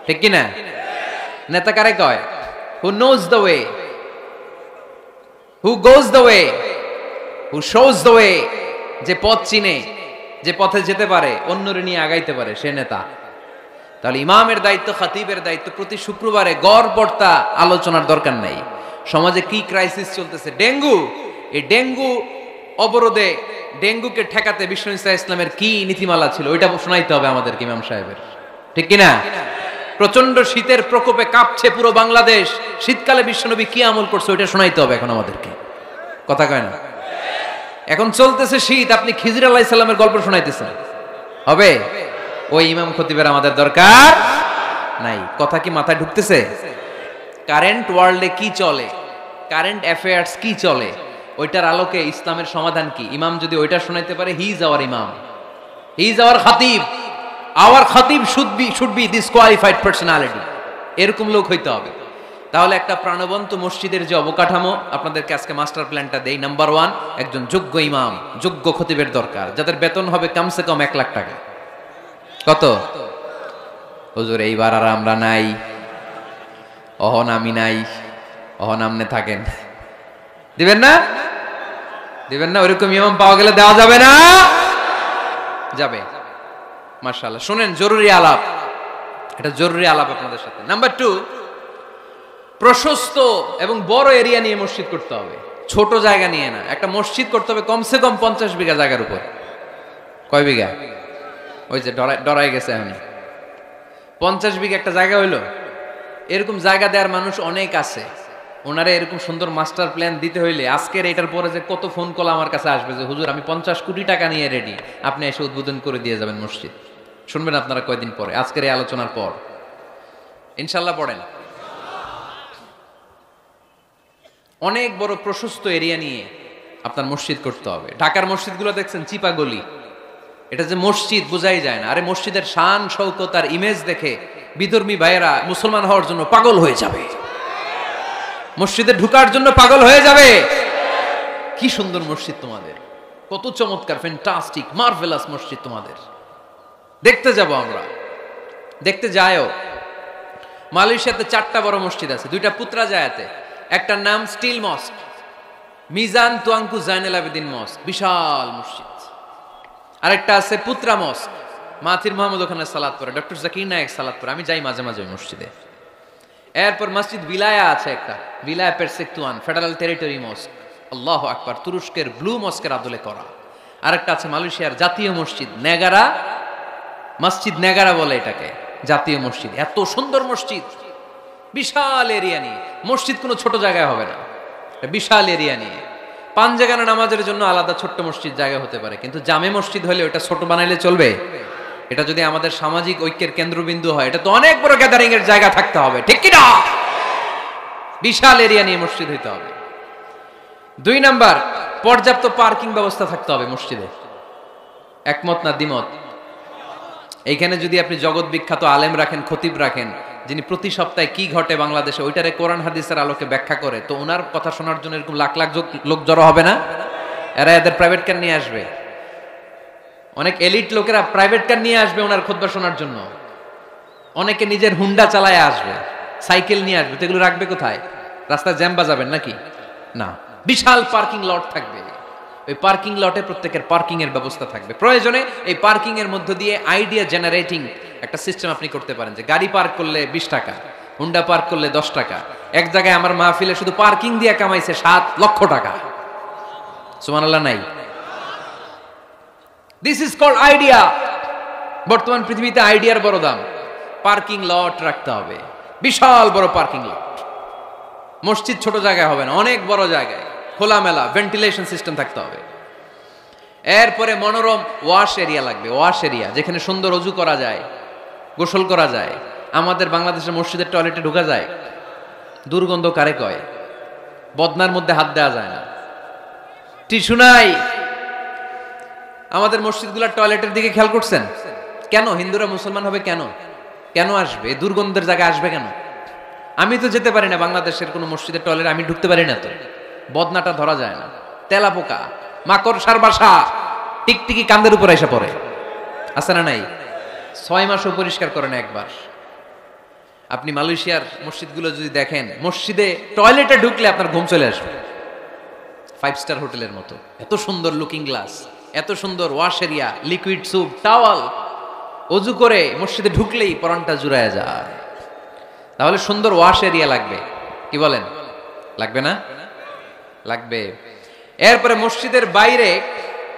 ঠিক কি না? নেতা কারে কয়? Who knows the way, who goes the way, who shows the way. যে পথ চিনে, যে পথে যেতে পারে, অন্যরে নিয়ে আগাইতে পারে, সে নেতা। তাহলে ইমামের দায়িত্ব, খতিবের দায়িত্ব প্রতি শুক্রবারে গড় পড়তা আলোচনার দরকার নাই। সমাজে কি ক্রাইসিস চলতেছে, ডেঙ্গু, এই ডেঙ্গু অবরোধে, ডেঙ্গুকে ঠেকাতে বিষ্ণু ইসলামের কি নীতিমালা ছিল, ওইটা শোনাইতে হবে আমাদের ইমাম সাহেবের। ঠিক কিনা? প্রচন্ড শীতের প্রকোপে কাঁপছে পুরো বাংলাদেশ, শীতকালে বিশ্বনবী কি আমল করছে ওইটা শোনাইতে হবে এখন আমাদেরকে। কথা কয় না? এখন চলতেছে শীত, আপনি খিজির আলাইহিস সালামের গল্প শোনাইতেছেন, হবে? ওই ইমাম খতিবের আমাদের দরকার নাই। কথা কি মাথায় ঢুকতেছে? কারেন্ট ওয়ার্ল্ডে কি চলে, কারেন্ট অ্যাফেয়ার্স কি চলে, ওইটার আলোকে ইসলামের সমাধান কি, ইমাম যদি ওইটা শোনাইতে পারে, হি ইজ আওয়ার ইমাম, হি ইজ আওয়ার খতিব। আওয়ার খতিব should be this qualified personality. এরকম লোক হইতে হবে। তাহলে একটা প্রাণবন্ত মসজিদের যে অবকাঠামো, আপনাদেরকে আজকে মাস্টার প্ল্যানটা দেই। নাম্বার 1, একজন যোগ্য ইমাম, যোগ্য খতিবের দরকার, যাদের বেতন হবে কমসে কম 1 লাখ টাকা। কত? হুজুর এইবার আর আমরা নাই, অহন আমি নাই, অহন আমনে থাকেন, দিবেন না? দিবেন না? ওইরকম ইমাম পাওয়া গেলে দেওয়া যাবে না? যাবে। মাশাআল্লাহ। শুনেন, জরুরি আলাপ, এটা জরুরি আলাপ আপনাদের সাথে। নাম্বার 2, প্রশস্ত এবং বড় এরিয়া নিয়ে মসজিদ করতে হবে, ছোট জায়গা নিয়ে না। একটা মসজিদ করতে হবে কমসে কম 50 বিঘা জায়গার উপর। কয় বিঘা? ওই যে ডরাই গেছে এখন। 50 বিঘা একটা জায়গা হইলো। এরকম জায়গা দেওয়ার মানুষ অনেক আছে। ওনারা এরকম সুন্দর মাস্টার প্ল্যান দিতে হইলে আজকের এটার পরে যে কত ফোন কল আমার কাছে আসবে যে হুজুর আমি 50 কোটি টাকা নিয়ে রেডি, আপনি এসে উদ্বোধন করে দিয়ে যাবেন মসজিদ। শুনবেন আপনারা কয়দিন পরে, আজকের এই আলোচনার পর ইনশাল্লাহ। পড়েন। অনেক বড় প্রশস্ত এরিয়া নিয়ে আপনার মসজিদ করতে হবে। ঢাকার মসজিদগুলো দেখছেন চিপা গলি, এটা যে মসজিদ বোঝাই যায় না। আরে মসজিদের শান শৌকত আর ইমেজ দেখে বিধর্মী ভাইয়েরা মুসলমান হওয়ার জন্য পাগল হয়ে যাবে, মসজিদে ঢুকার জন্য পাগল হয়ে যাবে। কি সুন্দর মসজিদ তোমাদের, কত চমৎকার, ফ্যান্টাস্টিক, মার্ভেলাস মসজিদ তোমাদের। দেখতে যাব আমরা, দেখতে যায়ও। মালয়েশিয়াতে 4টা বড় মসজিদ আছে, 2টা পুত্রাজায়াতে। একটার নাম স্টিল মস্ক, মিজান তুয়াঙ্কু জাইনুল আবেদিন মস্ক, বিশাল মসজিদ। আরেকটা আছে পুত্রা মস্ক, মাথির মোহাম্মদ ওখানে সালাত পড়ে, ডক্টর জাকির নায়েক সালাত পড়ে, আমি যাই মাঝে মাঝে ওই মসজিদে। এরপর মসজিদ বিলায়া আছে একটা, বিলায়া পেরসেকতুয়ান ফেডারেল টেরিটরি মস্ক, আল্লাহু আকবার, তুরস্কের ব্লু মস্কের আদলে করা। আরেকটা আছে মালয়েশিয়ার জাতীয় মসজিদ নেগারা, মসজিদ নেগারা বলে এটাকে, জাতীয় মসজিদ। এত সুন্দর মসজিদ, বিশাল এরিয়া নিয়ে মসজিদ, কোনো ছোট জায়গায় হবে না, বিশাল এরিয়া নিয়ে। 5 জায়গার নামাজের জন্য আলাদা ছোট্ট মসজিদ জায়গা হতে পারে, কিন্তু জামে মসজিদ হলে ওটা ছোট বানাইলে চলবে? এটা যদি আমাদের সামাজিক ঐক্যের কেন্দ্রবিন্দু হয়, এটা তো অনেক বড় গ্যাদারিং এর জায়গা থাকতে হবে, ঠিক কি না? বিশাল এরিয়া নিয়ে মসজিদ হইতে হবে। 2 নাম্বার, পর্যাপ্ত পার্কিং ব্যবস্থা থাকতে হবে মসজিদে। একমত না দ্বিমত? এইখানে যদি আপনি জগৎ বিখ্যাত আলেম রাখেন, খতিব রাখেন, যিনি প্রতি সপ্তাহে কি ঘটে বাংলাদেশে ওইটারে কোরআন হাদিসের আলোকে ব্যাখ্যা করে, তো ওনার কথা শোনার জন্য এরকম লাখ লাখ লোক জড়ো হবে না? এরা এদের প্রাইভেট কার নিয়ে আসবে, অনেক এলিট লোকেরা প্রাইভেট কার নিয়ে আসবে ওনার খুতবা শোনার জন্য। অনেকে নিজের হুন্ডা চালায় আসবে, সাইকেল নিয়ে আসবে। তো এগুলো রাখবে কোথায়? রাস্তায় জ্যাম বাজাবেন নাকি? না, বিশাল পার্কিং লট থাকবে। ওই পার্কিং লটে প্রত্যেকের পার্কিং এর ব্যবস্থা থাকবে। প্রয়োজনে এই পার্কিং এর মধ্য দিয়ে আইডিয়া জেনারেটিং একটা সিস্টেম আপনি করতে পারেন, যে গাড়ি পার্ক করলে 20 টাকা, হুন্ডা পার্ক করলে 10 টাকা। এক জায়গায় আমার মাহফিলে শুধু পার্কিং দিয়ে কামাইছে 7 লক্ষ টাকা। সুবহানাল্লাহ নাই? This is called idea. বর্তমান পৃথিবীতে আইডিয়ার বড় দাম। পার্কিং লট রাখতে হবে, বিশাল বড় পার্কিং লট। মসজিদ ছোট জায়গায় হবে না, অনেক বড় জায়গায় খোলামেলা ভেন্টিলেশন সিস্টেম থাকতে হবে। এরপরে মনোরম ওয়াশ এরিয়া লাগবে, ওয়াশ এরিয়া যেখানে সুন্দর অজু করা যায়, গোসল করা যায়। আমাদের বাংলাদেশের মসজিদের টয়লেটে ঢোকা যায়, দুর্গন্ধ কারে কয়? বদনার মধ্যে হাত দেওয়া যায় না, টিস্যু নাই। আমাদের মসজিদগুলোর টয়লেটের দিকে খেয়াল করছেন? কেন হিন্দুরা মুসলমান হবে? কেন কেন আসবে? দুর্গন্ধের জায়গায় আসবে কেন? আমি তো যেতে পারি না বাংলাদেশের কোনো মসজিদের টয়লেট, আমি ঢুকতে পারি না, তো বদনাটা ধরা যায় না। তেলাপোকা, মাকড়সার বাসা, টিকটিকি কান্দের উপর এসে পড়ে, আছে না নাই? 6 মাসও পরিষ্কার করে না একবার। আপনি মালয়েশিয়ার মসজিদগুলো যদি দেখেন, মসজিদে টয়লেটে ঢুকলে আপনার ঘুম চলে আসবে, 5 স্টার হোটেলের মতো। এত সুন্দর লুকিং গ্লাস, এত সুন্দর wash area, liquid soup, towel. অজু করে মসজিদে ঢুকলেই পরানটা জুড়ায় যায়। তাহলে সুন্দর ওয়াশ এরিয়া লাগবে, কি বলেন? লাগবে না? লাগবে। এরপরে মসজিদের বাইরে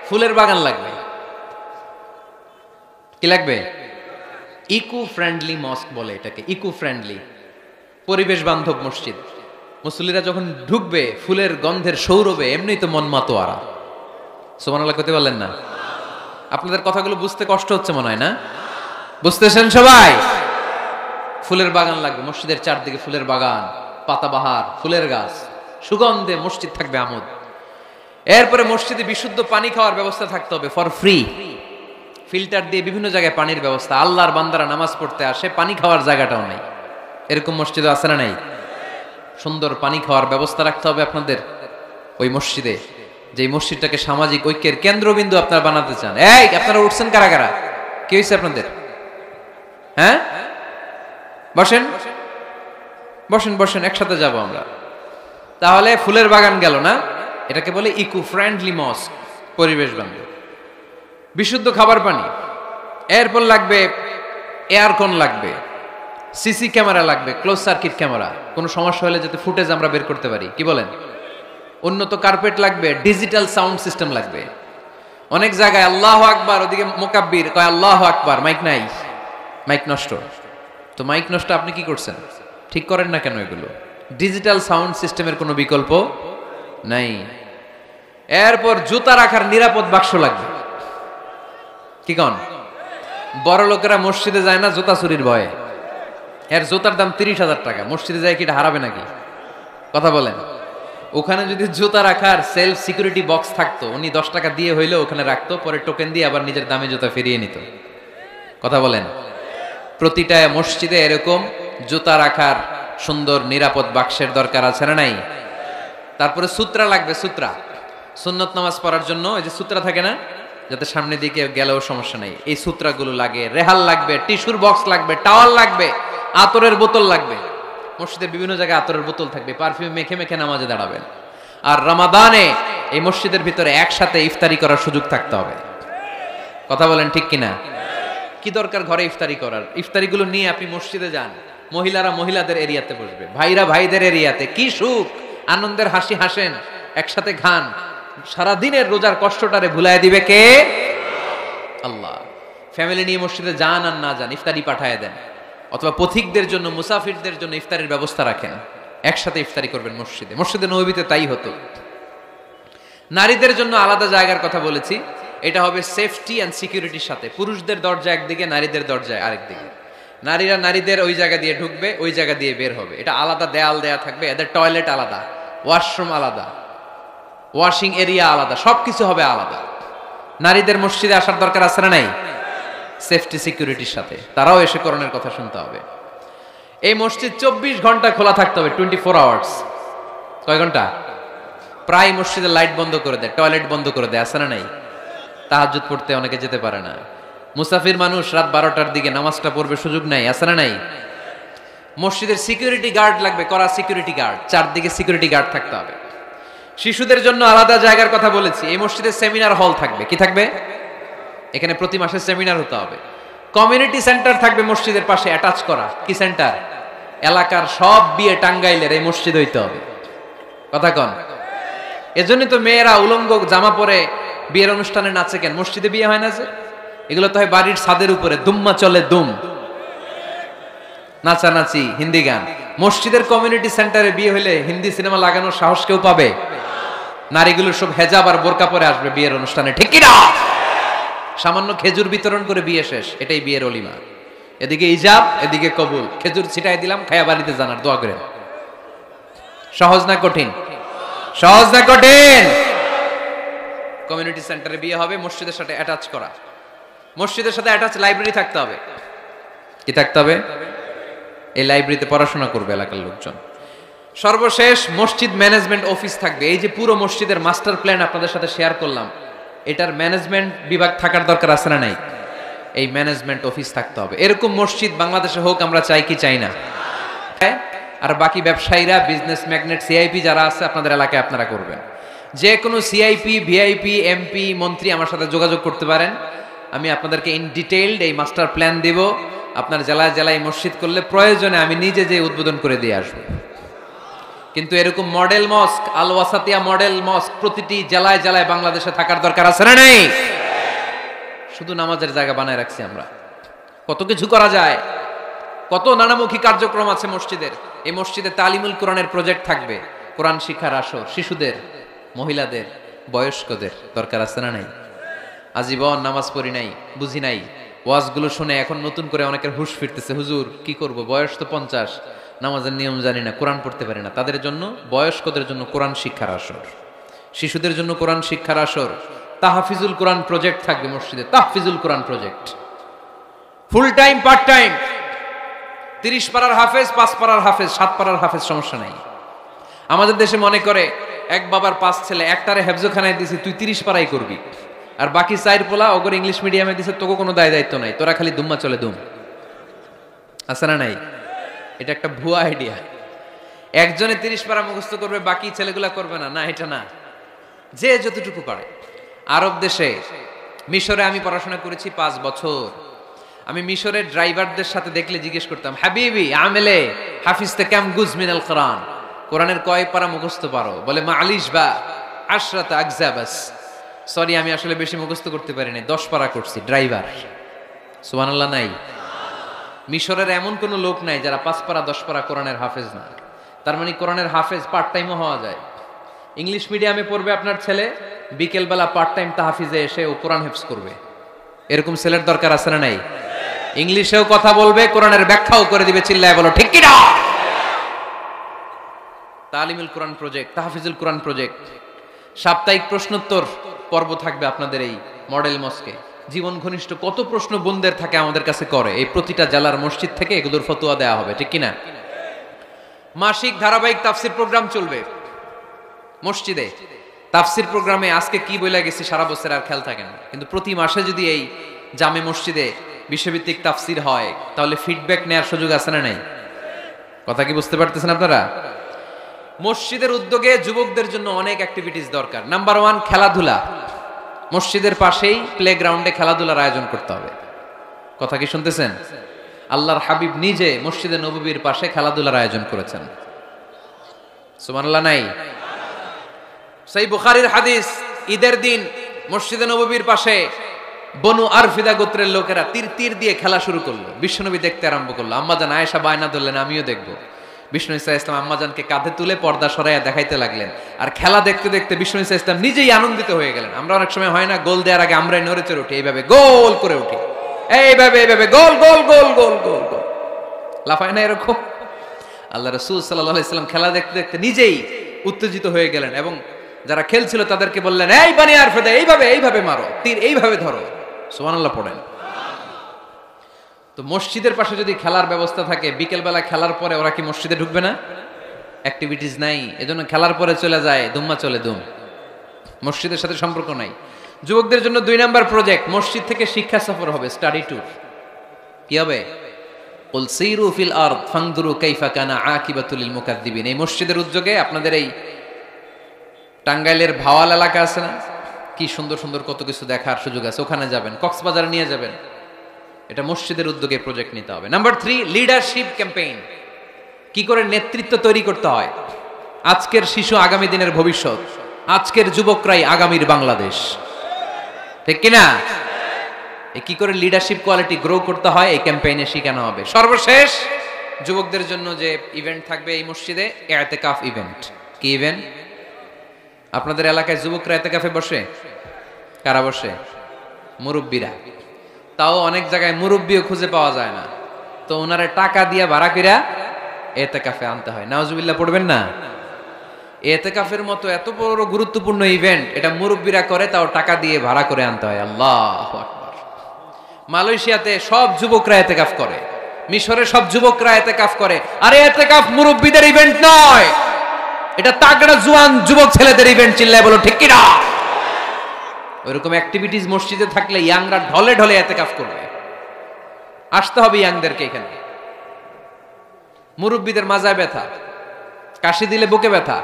ফুলের বাগান লাগবে। কি লাগবে? ইকো ফ্রেন্ডলি মস্ক বলে এটাকে, ইকো ফ্রেন্ডলি, পরিবেশ বান্ধব মসজিদ। মুসল্লিরা যখন ঢুকবে ফুলের গন্ধের সৌরভে এমনি তো মন মাতোয়ারা। সুবহানাল্লাহ কইতে বললেন না? আপনাদের কথাগুলো বুঝতে কষ্ট হচ্ছে মনে হয় না? বুঝতেছেন সবাই? ফুলের বাগান লাগবে মসজিদের চারদিকে, ফুলের বাগান, পাতাবাহার, ফুলের গাছ, সুগন্ধে মসজিদ থাকবে আমোদ। এরপরে মসজিদে বিশুদ্ধ পানি খাওয়ার ব্যবস্থা থাকতে হবে, ফর ফ্রি। ফিল্টার দিয়ে বিভিন্ন জায়গায় পানির ব্যবস্থা। আল্লাহর বান্দারা নামাজ পড়তে আসে, পানি খাওয়ার জায়গাটাও নাই, এরকম মসজিদ আছে না নাই? সুন্দর পানি খাওয়ার ব্যবস্থা রাখতে হবে আপনাদের ওই মসজিদে, যে মসজিদটাকে সামাজিক ঐক্যের কেন্দ্রবিন্দু আপনারা বানাতে চান। এই আপনারা উঠছেন কারা কারা? কি হয়েছে আপনাদের? হ্যাঁ, বসেন বসেন বসেন, একসাথে যাব আমরা। তাহলে ফুলের বাগান গেল না, এটাকে বলে ইকো ফ্রেন্ডলি মস্ক, পরিবেশ বান্ধব। বিশুদ্ধ খাবার পানি, এরপর লাগবে এয়ারকন, লাগবে সিসি ক্যামেরা, লাগবে ক্লোজ সার্কিট ক্যামেরা, কোনো সমস্যা হলে যাতে ফুটেজ আমরা বের করতে পারি, কি বলেন? উন্নত কার্পেট লাগবে, ডিজিটাল সাউন্ড সিস্টেম লাগবে। অনেক জায়গায় আল্লাহু আকবার, ওদিকে মুকাব্বির কয় আল্লাহু আকবার, মাইক নাই, মাইক নষ্ট। তো মাইক নষ্ট, আপনি কি করছেন? ঠিক করেন না কেন এগুলো? ডিজিটাল সাউন্ড সিস্টেমের কোনো বিকল্প নাই। এরপর জুতা রাখার নিরাপদ বাক্স লাগবে। কি কন? বড় লোকেরা মসজিদে যায় না জুতা চুরির ভয়ে, এর জুতার দাম 30,000 টাকা, মসজিদে যায় কি এটা হারাবে নাকি? কথা বলেন। ওখানে যদি জুতা রাখার সেলফ সিকিউরিটি বক্স থাকতো, উনি 10 টাকা দিয়ে হইলেও ওখানে রাখতো, পরে টোকেন দিয়ে আবার নিজের দামে জুতা ফিরিয়ে নিত। কথা বলেন। প্রতিটা মসজিদে এরকম জুতা রাখার সুন্দর নিরাপদ বাক্সের দরকার আছে না নাই? তারপরে সূত্রা লাগবে, সূত্রা, সুন্নত নামাজ পড়ার জন্য ওই যে সূত্রা থাকে না, যাতে সামনের দিকে গেলেও সমস্যা নেই, এই সূত্রাগুলো লাগে। রেহাল লাগবে, টিস্যুর বক্স লাগবে, টাওয়াল লাগবে, আতরের বোতল লাগবে। মসজিদের বিভিন্ন জায়গায় আতরের বোতল থাকবে, পারফিউম মেখে মেখে নামাজে দাঁড়াবেন। আর রমাদানে এই মসজিদের ভিতরে একসাথে ইফতারি করার সুযোগ থাকতে হবে। কথা বলেন ঠিক কিনা? কি দরকার ঘরে ইফতারি করার? ইফতারিগুলো নিয়ে আপনি মসজিদে যান, মহিলারা মহিলাদের এরিয়াতে বসবে, ভাইরা ভাইদের এরিয়াতে। কি সুখ, আনন্দের হাসি হাসেন, একসাথে খান। সারাদিনের রোজার কষ্টটারে ভুলায় দিবে কে? আল্লাহ। ফ্যামিলি নিয়ে মসজিদে যান আর না যান, ইফতারি পাঠায় দেন, অথবা পথিকদের জন্য, মুসাফিরদের জন্য ইফতারের ব্যবস্থা রাখেন, একসাথে ইফতারি করবেন মসজিদে। মসজিদে নববীতে তাই হতো। নারীদের জন্য আলাদা জায়গার কথা বলেছি, এটা হবে সেফটি অ্যান্ড সিকিউরিটির সাথে। পুরুষদের দরজা একদিকে, নারীদের দরজা আরেকদিকে। নারীরা নারীদের ওই জায়গা দিয়ে ঢুকবে, ওই জায়গা দিয়ে বের হবে। এটা আলাদা দেয়াল দেয়া থাকবে, এদের টয়লেট আলাদা, ওয়াশরুম আলাদা, ওয়াশিং এরিয়া আলাদা, সবকিছু হবে আলাদা। নারীদের মসজিদে আসার দরকার আছে না নাই? সেফটি সিকিউরিটির সাথে তারাও এসে কোরআনের কথা শুনতে হবে। এই মসজিদ 24 ঘন্টা খোলা থাকতে হবে, 24 আওয়ার্স। কয় ঘন্টা? প্রায় মসজিদে লাইট বন্ধ করে দেয়, টয়লেট বন্ধ করে দেয়, আছে না নাই? তাহাজ্জুদ পড়তে অনেকে যেতে পারে না, মুসাফির মানুষ রাত 12টার দিকে নামাজটা পড়বে, সুযোগ নাই, আছে না নাই? মসজিদের সিকিউরিটি গার্ড লাগবে, করা সিকিউরিটি গার্ড, চারদিকে সিকিউরিটি গার্ড থাকতে হবে। শিশুদের জন্য আলাদা জায়গার কথা বলেছি। এই মসজিদে সেমিনার হল থাকবে। কি থাকবে? এখানে প্রতি মাসে সেমিনার হতে হবে। কমিউনিটি সেন্টার থাকবে মসজিদের পাশে অ্যাটাচ করা। কি সেন্টার? এলাকার সব বিয়ে টাঙ্গাইলের এই মসজিদ হইতে হবে। কথা কন। এজন্যই তো মেয়েরা উলঙ্গ জামা পরে বিয়ের অনুষ্ঠানে নাচে কেন? মসজিদে বিয়ে হয় না যে? এগুলো তো হয় বাড়ির ছাদের উপরে, দুম্মা চলে দুম, নাচানাচি, হিন্দি গান। মসজিদের কমিউনিটি সেন্টারে বিয়ে হলে হিন্দি সিনেমা লাগানোর সাহস কেউ পাবে? নারীগুলো সব হেজাব আর বোরকা পরে আসবে বিয়ের অনুষ্ঠানে, ঠিক কি না? সামান্য খেজুর বিতরণ করে বিয়ে শেষ, এটাই বিয়ের অলিমা। এদিকে ইজাব, এদিকে কবুল। খেজুর ছিটাই দিলাম, খায়া বাড়িতে জানার দোয়া করেন। সহজ না কঠিন? সহজ না কঠিন? কমিউনিটি সেন্টারে বিয়ে হবে, মসজিদের সাথে অ্যাটাচ করা। মসজিদের সাথে অ্যাটাচ লাইব্রেরি থাকতে হবে। কি থাকতে হবে? এই লাইব্রেরিতে পড়াশোনা করবে এলাকার লোকজন। সর্বশেষ মসজিদ ম্যানেজমেন্ট অফিস থাকবে। এই যে পুরো মসজিদের মাস্টার প্ল্যান আপনাদের সাথে শেয়ার করলাম, এটার ম্যানেজমেন্ট বিভাগ থাকার দরকার আছে না নাই? এই ম্যানেজমেন্ট অফিস থাকতে হবে। এরকম মসজিদ বাংলাদেশে হোক, আমরা চাই কি চাই না? আর বাকি ব্যবসায়ীরা, বিজনেস ম্যাগনেট, সিআইপি যারা আছে আপনাদের এলাকায় আপনারা করবেন। যে কোনো সিআইপি, ভিআইপি, এমপি, মন্ত্রী আমার সাথে যোগাযোগ করতে পারেন। আমি আপনাদেরকে ইন ডিটেইলড এই মাস্টার প্ল্যান দিব। আপনার জেলায় জেলায় মসজিদ করলে প্রয়োজনে আমি নিজে যে উদ্বোধন করে দিয়ে আসবো। কিন্তু এরকম মডেল মস্ক, আল ওয়াসাতিয়া মডেল মস্ক প্রতিটি জেলায় জেলায় বাংলাদেশে থাকার দরকার আছে না নেই? শুধু নামাজের জায়গা বানায় রাখছি আমরা। কত কিছু করা যায়, কত নানামুখী কার্যক্রম আছে মসজিদের। এই মসজিদে তালিমুল কোরআনের প্রজেক্ট থাকবে, কোরআন শিক্ষার আসর, শিশুদের, মহিলাদের, বয়স্কদের দরকার আছে না নাই? আজীবন নামাজ পড়ি নাই, বুঝি নাই, ওয়াজগুলো শুনে এখন নতুন করে অনেকের হুঁশ ফিরতেছে, হুজুর কি করব, বয়স তো 50, নামাজের নিয়ম জানি না, কোরআন পড়তে পারি না। তাদের জন্য, বয়স্কদের জন্য কোরআন শিক্ষার আসর, শিশুদের জন্য কোরআন শিক্ষার আসর, তাহফিজুল কোরআন প্রজেক্ট থাকবে মসজিদে, Tahfizul Quran project, full time part time, 30 পারার হাফেজ, 5 পারার হাফেজ, 7 পারার হাফেজ, সমস্যা নাই। আমাদের দেশে মনে করে এক বাবার 5 ছেলে, একটারে হেফজোখানায় দিছে, তুই 30 পারাই করবি, আর বাকি 4 পোলা ওগর ইংলিশ মিডিয়ামে দিছে, তোকে কোনো দায় দায়িত্ব নাই, তোরা খালি দুম্মা চলে দুম। আছে না নাই? এটা একটা ভুয়া আইডিয়া। একজনে 30 পারা মুখস্থ করবে, বাকি ছেলেগুলা করবে না, না এটা না, যে যতটুকু পারে। আরব দেশে, মিশরে আমি পড়াশোনা করেছি 5 বছর। আমি মিশরের ড্রাইভারদের সাথে দেখলে জিজ্ঞেস করতাম, হাবিবি আমেলে হাফিজতে কাম গুজ মিনাল কোরআন, কোরআনের কয় পারা মুখস্থ পারো? বলে মা আলিশ বা আশরাত আকজাবাস। সরি, আমি আসলে বেশি মুখস্থ করতে পারিনি, 10 পারা করছি। ড্রাইভার, সুবহানাল্লাহ নাই? মিশরের এমন কোন লোক নাই যারা 5 পারা 10 পারা কোরআনের হাফেজ না। তার মানে কোরআনের হাফেজ পার্ট টাইমও হওয়া যায়। ইংলিশ মিডিয়ামে পড়বে আপনার ছেলে, বিকেলবেলা পার্ট টাইম তাহফিজে এসে ও কোরআন হেফজ করবে। এরকম ছেলের দরকার আছে না নাই? ইংলিশেও কথা বলবে, কোরআনের ব্যাখ্যাও করে দিবে, চিল্লায় বলো ঠিক কি না? তালিমুল কোরআন প্রজেক্ট, তাহফিজুল কোরআন প্রজেক্ট, সাপ্তাহিক প্রশ্নোত্তর পর্ব থাকবে আপনাদের এই মডেল মস্কে। জীবন ঘনিষ্ঠ কত প্রশ্ন বোনদের থাকে আমাদের কাছে করে, এই প্রতিটা জেলার মসজিদ থেকে এগুলোর ফতোয়া দেওয়া হবে, ঠিক কিনা? মাসিক ধারাবাহিক তাফসির প্রোগ্রাম চলবে মসজিদে। তাফসির প্রোগ্রামে আজকে কি বলে গেছি সারা বছর আর খেয়াল থাকে না, কিন্তু প্রতি মাসে যদি এই জামে মসজিদে বিশ্বভিত্তিক তাফসির হয়, তাহলে ফিডব্যাক নেওয়ার সুযোগ আছে না নাই? কথা কি বুঝতে পারতেছেন আপনারা? মসজিদের উদ্যোগে যুবকদের জন্য অনেক অ্যাক্টিভিটিস দরকার। নাম্বার 1, খেলাধুলা। মসজিদের পাশেই প্লেগ্রাউন্ডে খেলাধুলার আয়োজন করতে হবে। কথা কি শুনতেছেন? আল্লাহর হাবিব নিজে মসজিদে নববীর পাশে খেলাধুলার আয়োজন করেছেন। সুবহানাল্লাহ নাই? সহিহ বুখারীর হাদিস, ঈদের দিন মসজিদে নববীর পাশে বনু আরফিদা গোত্রের লোকেরা তীর দিয়ে খেলা শুরু করলো। বিশ্বনবী দেখতে আরম্ভ করলো। আম্মাজান আয়েশা বায়না ধরলেন, আমিও দেখবো। বিষ্ণু ইসা ইসলাম আম্মাজানকে কাঁধে তুলে পর্দা সরাইয়া দেখাইতে লাগলেন। আর খেলা দেখতে দেখতে বিষ্ণু ইসা ইসলাম নিজেই আনন্দিত হয়ে গেলেন। আমরা অনেক সময় হয় না, গোল দেওয়ার আগে আমরাই নড়ে চড়ে উঠি, এইভাবে গোল করে উঠি, এইভাবে গোল গোল গোল গোল গোল গোল, লাফায় না এরকম? আল্লাহ রাসূল সাল্লাল্লাহু আলাইহি সাল্লাম খেলা দেখতে দেখতে নিজেই উত্তেজিত হয়ে গেলেন এবং যারা খেলছিল তাদেরকে বললেন, এই বানি আরফিদা, এইভাবে মারো, তীর এইভাবে ধরো। সুবহানাল্লাহ পড়েন। তো মসজিদের পাশে যদি খেলার ব্যবস্থা থাকে, বিকেলবেলা খেলার পরে ওরা কি মসজিদে ঢুকবে না? অ্যাক্টিভিটিস নাই, এজন্য খেলার পরে চলে যায়, দুম্মা চলে দুম, মসজিদের সাথে সম্পর্ক নাই। যুবকদের জন্য 2 নাম্বার প্রজেক্ট, মসজিদ থেকে শিক্ষা সফর হবে, স্টাডি ট্যুর। কি হবে? কুল সিরু ফিল আরদ ফানদুরু কাইফা কানা আকিবাতুল লিল মুকাদ্দিবিন। এই মসজিদের উদ্যোগে আপনাদের এই টাঙ্গাইলের ভাওয়াল এলাকা আছে না, কি সুন্দর সুন্দর কত কিছু দেখার সুযোগ আছে, ওখানে যাবেন, কক্সবাজার নিয়ে যাবেন। এটা মসজিদের উদ্যোগে প্রজেক্ট নিতে হবে। Number 3, leadership campaign. কি করে নেতৃত্ব তৈরি করতে হয়। আজকের শিশু আগামী দিনের ভবিষ্যৎ, আজকের যুবকরাই আগামীর বাংলাদেশ, ঠিক কিনা? কি করে লিডারশিপ কোয়ালিটি গ্রো করতে হয় এই ক্যাম্পেইনে শেখানো হবে। সর্বশেষ যুবকদের জন্য যে ইভেন্ট থাকবে এই মসজিদে, ইতিকাফ ইভেন্ট। কি ইভেন্ট? আপনাদের এলাকায় যুবকরা ইতিকাফে বসে? কারা বসে? মুরব্বীরা। তাও অনেক জায়গায় মুরব্বিও খুঁজে পাওয়া যায় না, তো ওনারে টাকা দিয়ে ভাড়া কইরা ইতিকাফে আনতে হয়। নাউজুবিল্লাহ পড়বেন না? ইতিকাফের মতো এত বড় গুরুত্বপূর্ণ ইভেন্ট এটা মুরব্বিরা করে, তাও টাকা দিয়ে ভাড়া করে আনতে হয়। আল্লাহু আকবার। মালয়েশিয়াতে সব যুবকরা ইতিকাফ করে, মিশরে সব যুবকরা ইতিকাফ করে। আরে ইতিকাফ মুরব্বিদের ইভেন্ট নয়, এটা তাগড়া জোয়ান যুবক ছেলেদের ইভেন্ট। চিল্লায় বলো ঠিক কি না? ওইরকম অ্যাক্টিভিটিস মসজিদে থাকলে ইয়াংরা ঢলে ঢলে ইতিকাফ করবে। আসতে হবে ইয়াংদেরকে এখানে। মুরব্বীদের মাজায় ব্যথা, কাশি দিলে বুকে ব্যথা,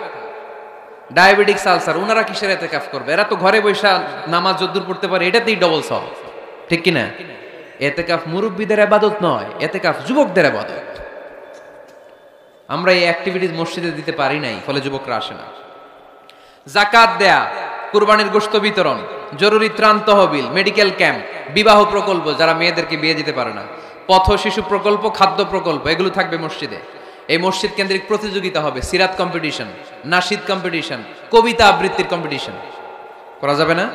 ডায়াবেটিক্স, আলসার, ওনারা কিসের ইতিকাফ করবে? এরা তো ঘরে বসে নামাজ যদ্দূর পড়তে পারে, এটাতেই ডবল সওয়াব, ঠিক কিনা? ইতিকাফ মুরব্বীদের ইবাদত নয়, ইতিকাফ যুবকদের ইবাদত। আমরা এই অ্যাক্টিভিটিস মসজিদে দিতে পারি নাই, ফলে যুবকরা আসে না। যাকাত দেয়া, কুরবানির গোশত বিতরণ, জরুরি ত্রাণ তহবিল, মেডিকেল ক্যাম্প, বিবাহ প্রকল্প, যারা মেয়েদেরকে বিয়ে দিতে পারে না, পথ শিশু প্রকল্প, খাদ্য প্রকল্প, এগুলো থাকবে মসজিদে। এই মসজিদ কেন্দ্রিক প্রতিযোগিতা হবে, সিরাত কম্পিটিশন, নাশিদ কম্পিটিশন, কবিতা আবৃত্তির কম্পিটিশন করা যাবে না?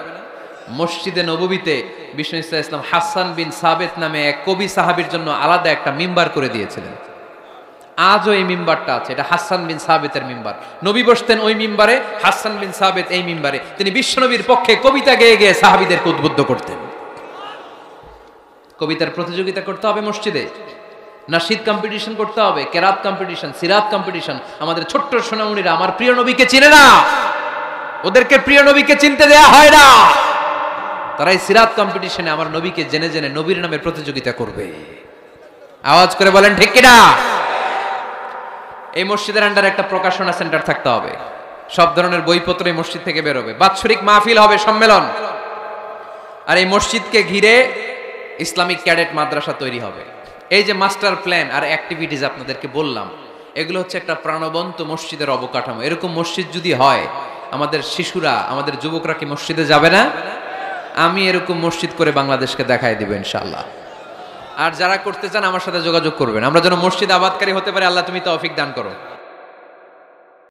মসজিদে নববীতে বিষ্ণু ইসলাম হাসান বিন সাবেত নামে এক কবি সাহাবীর জন্য আলাদা একটা মিম্বার করে দিয়েছিলেন। আজও এই মিম্বারটা আছে, এটা হাসান বিন সাবেতের মিম্বার। নবী বসতেন ওই মিম্বারে, হাসান বিন সাবেত এই মিম্বারে। তিনি বিশ্বনবীর পক্ষে কবিতা গেয়ে গেয়ে সাহাবীদেরকে উদ্বুদ্ধ করতেন। কবিতার প্রতিযোগিতা করতে হবে মসজিদে, নাশিদ কম্পিটিশন করতে হবে, কেরাত কম্পিটিশন, সিরাত কম্পিটিশন। আমাদের ছোট্ট সোনামণিরা আমার প্রিয় নবীকে চিনে না, ওদেরকে প্রিয় নবীকে চিনতে দেয়া হয় না। তারা এই সিরাত কম্পিটিশনে আমার নবীকে জেনে জেনে নবীর নামে প্রতিযোগিতা করবে। আওয়াজ করে বলেন ঠিক কিনা? এই মসজিদের আন্ডারে একটা প্রকাশনা সেন্টার থাকতে হবে, সব ধরনের বইপত্র এই মসজিদ থেকে বেরোবে। বাৎসরিক মাহফিল হবে, সম্মেলন। আর এই মসজিদকে ঘিরে ইসলামিক ক্যাডেট মাদ্রাসা তৈরি হবে। এই যে মাস্টার প্ল্যান আর অ্যাক্টিভিটিস আপনাদেরকে বললাম, এগুলো হচ্ছে একটা প্রাণবন্ত মসজিদের অবকাঠামো। এরকম মসজিদ যদি হয়, আমাদের শিশুরা, আমাদের যুবকরা কি মসজিদে যাবে না? আমি এরকম মসজিদ করে বাংলাদেশকে দেখাই দিব ইনশাআল্লাহ। আর যারা করতে চান আমার সাথে যোগাযোগ করবেন, আমরা যেন মসজিদ আবাদকারী হতে পারি। আল্লাহ তুমি তৌফিক দান করো।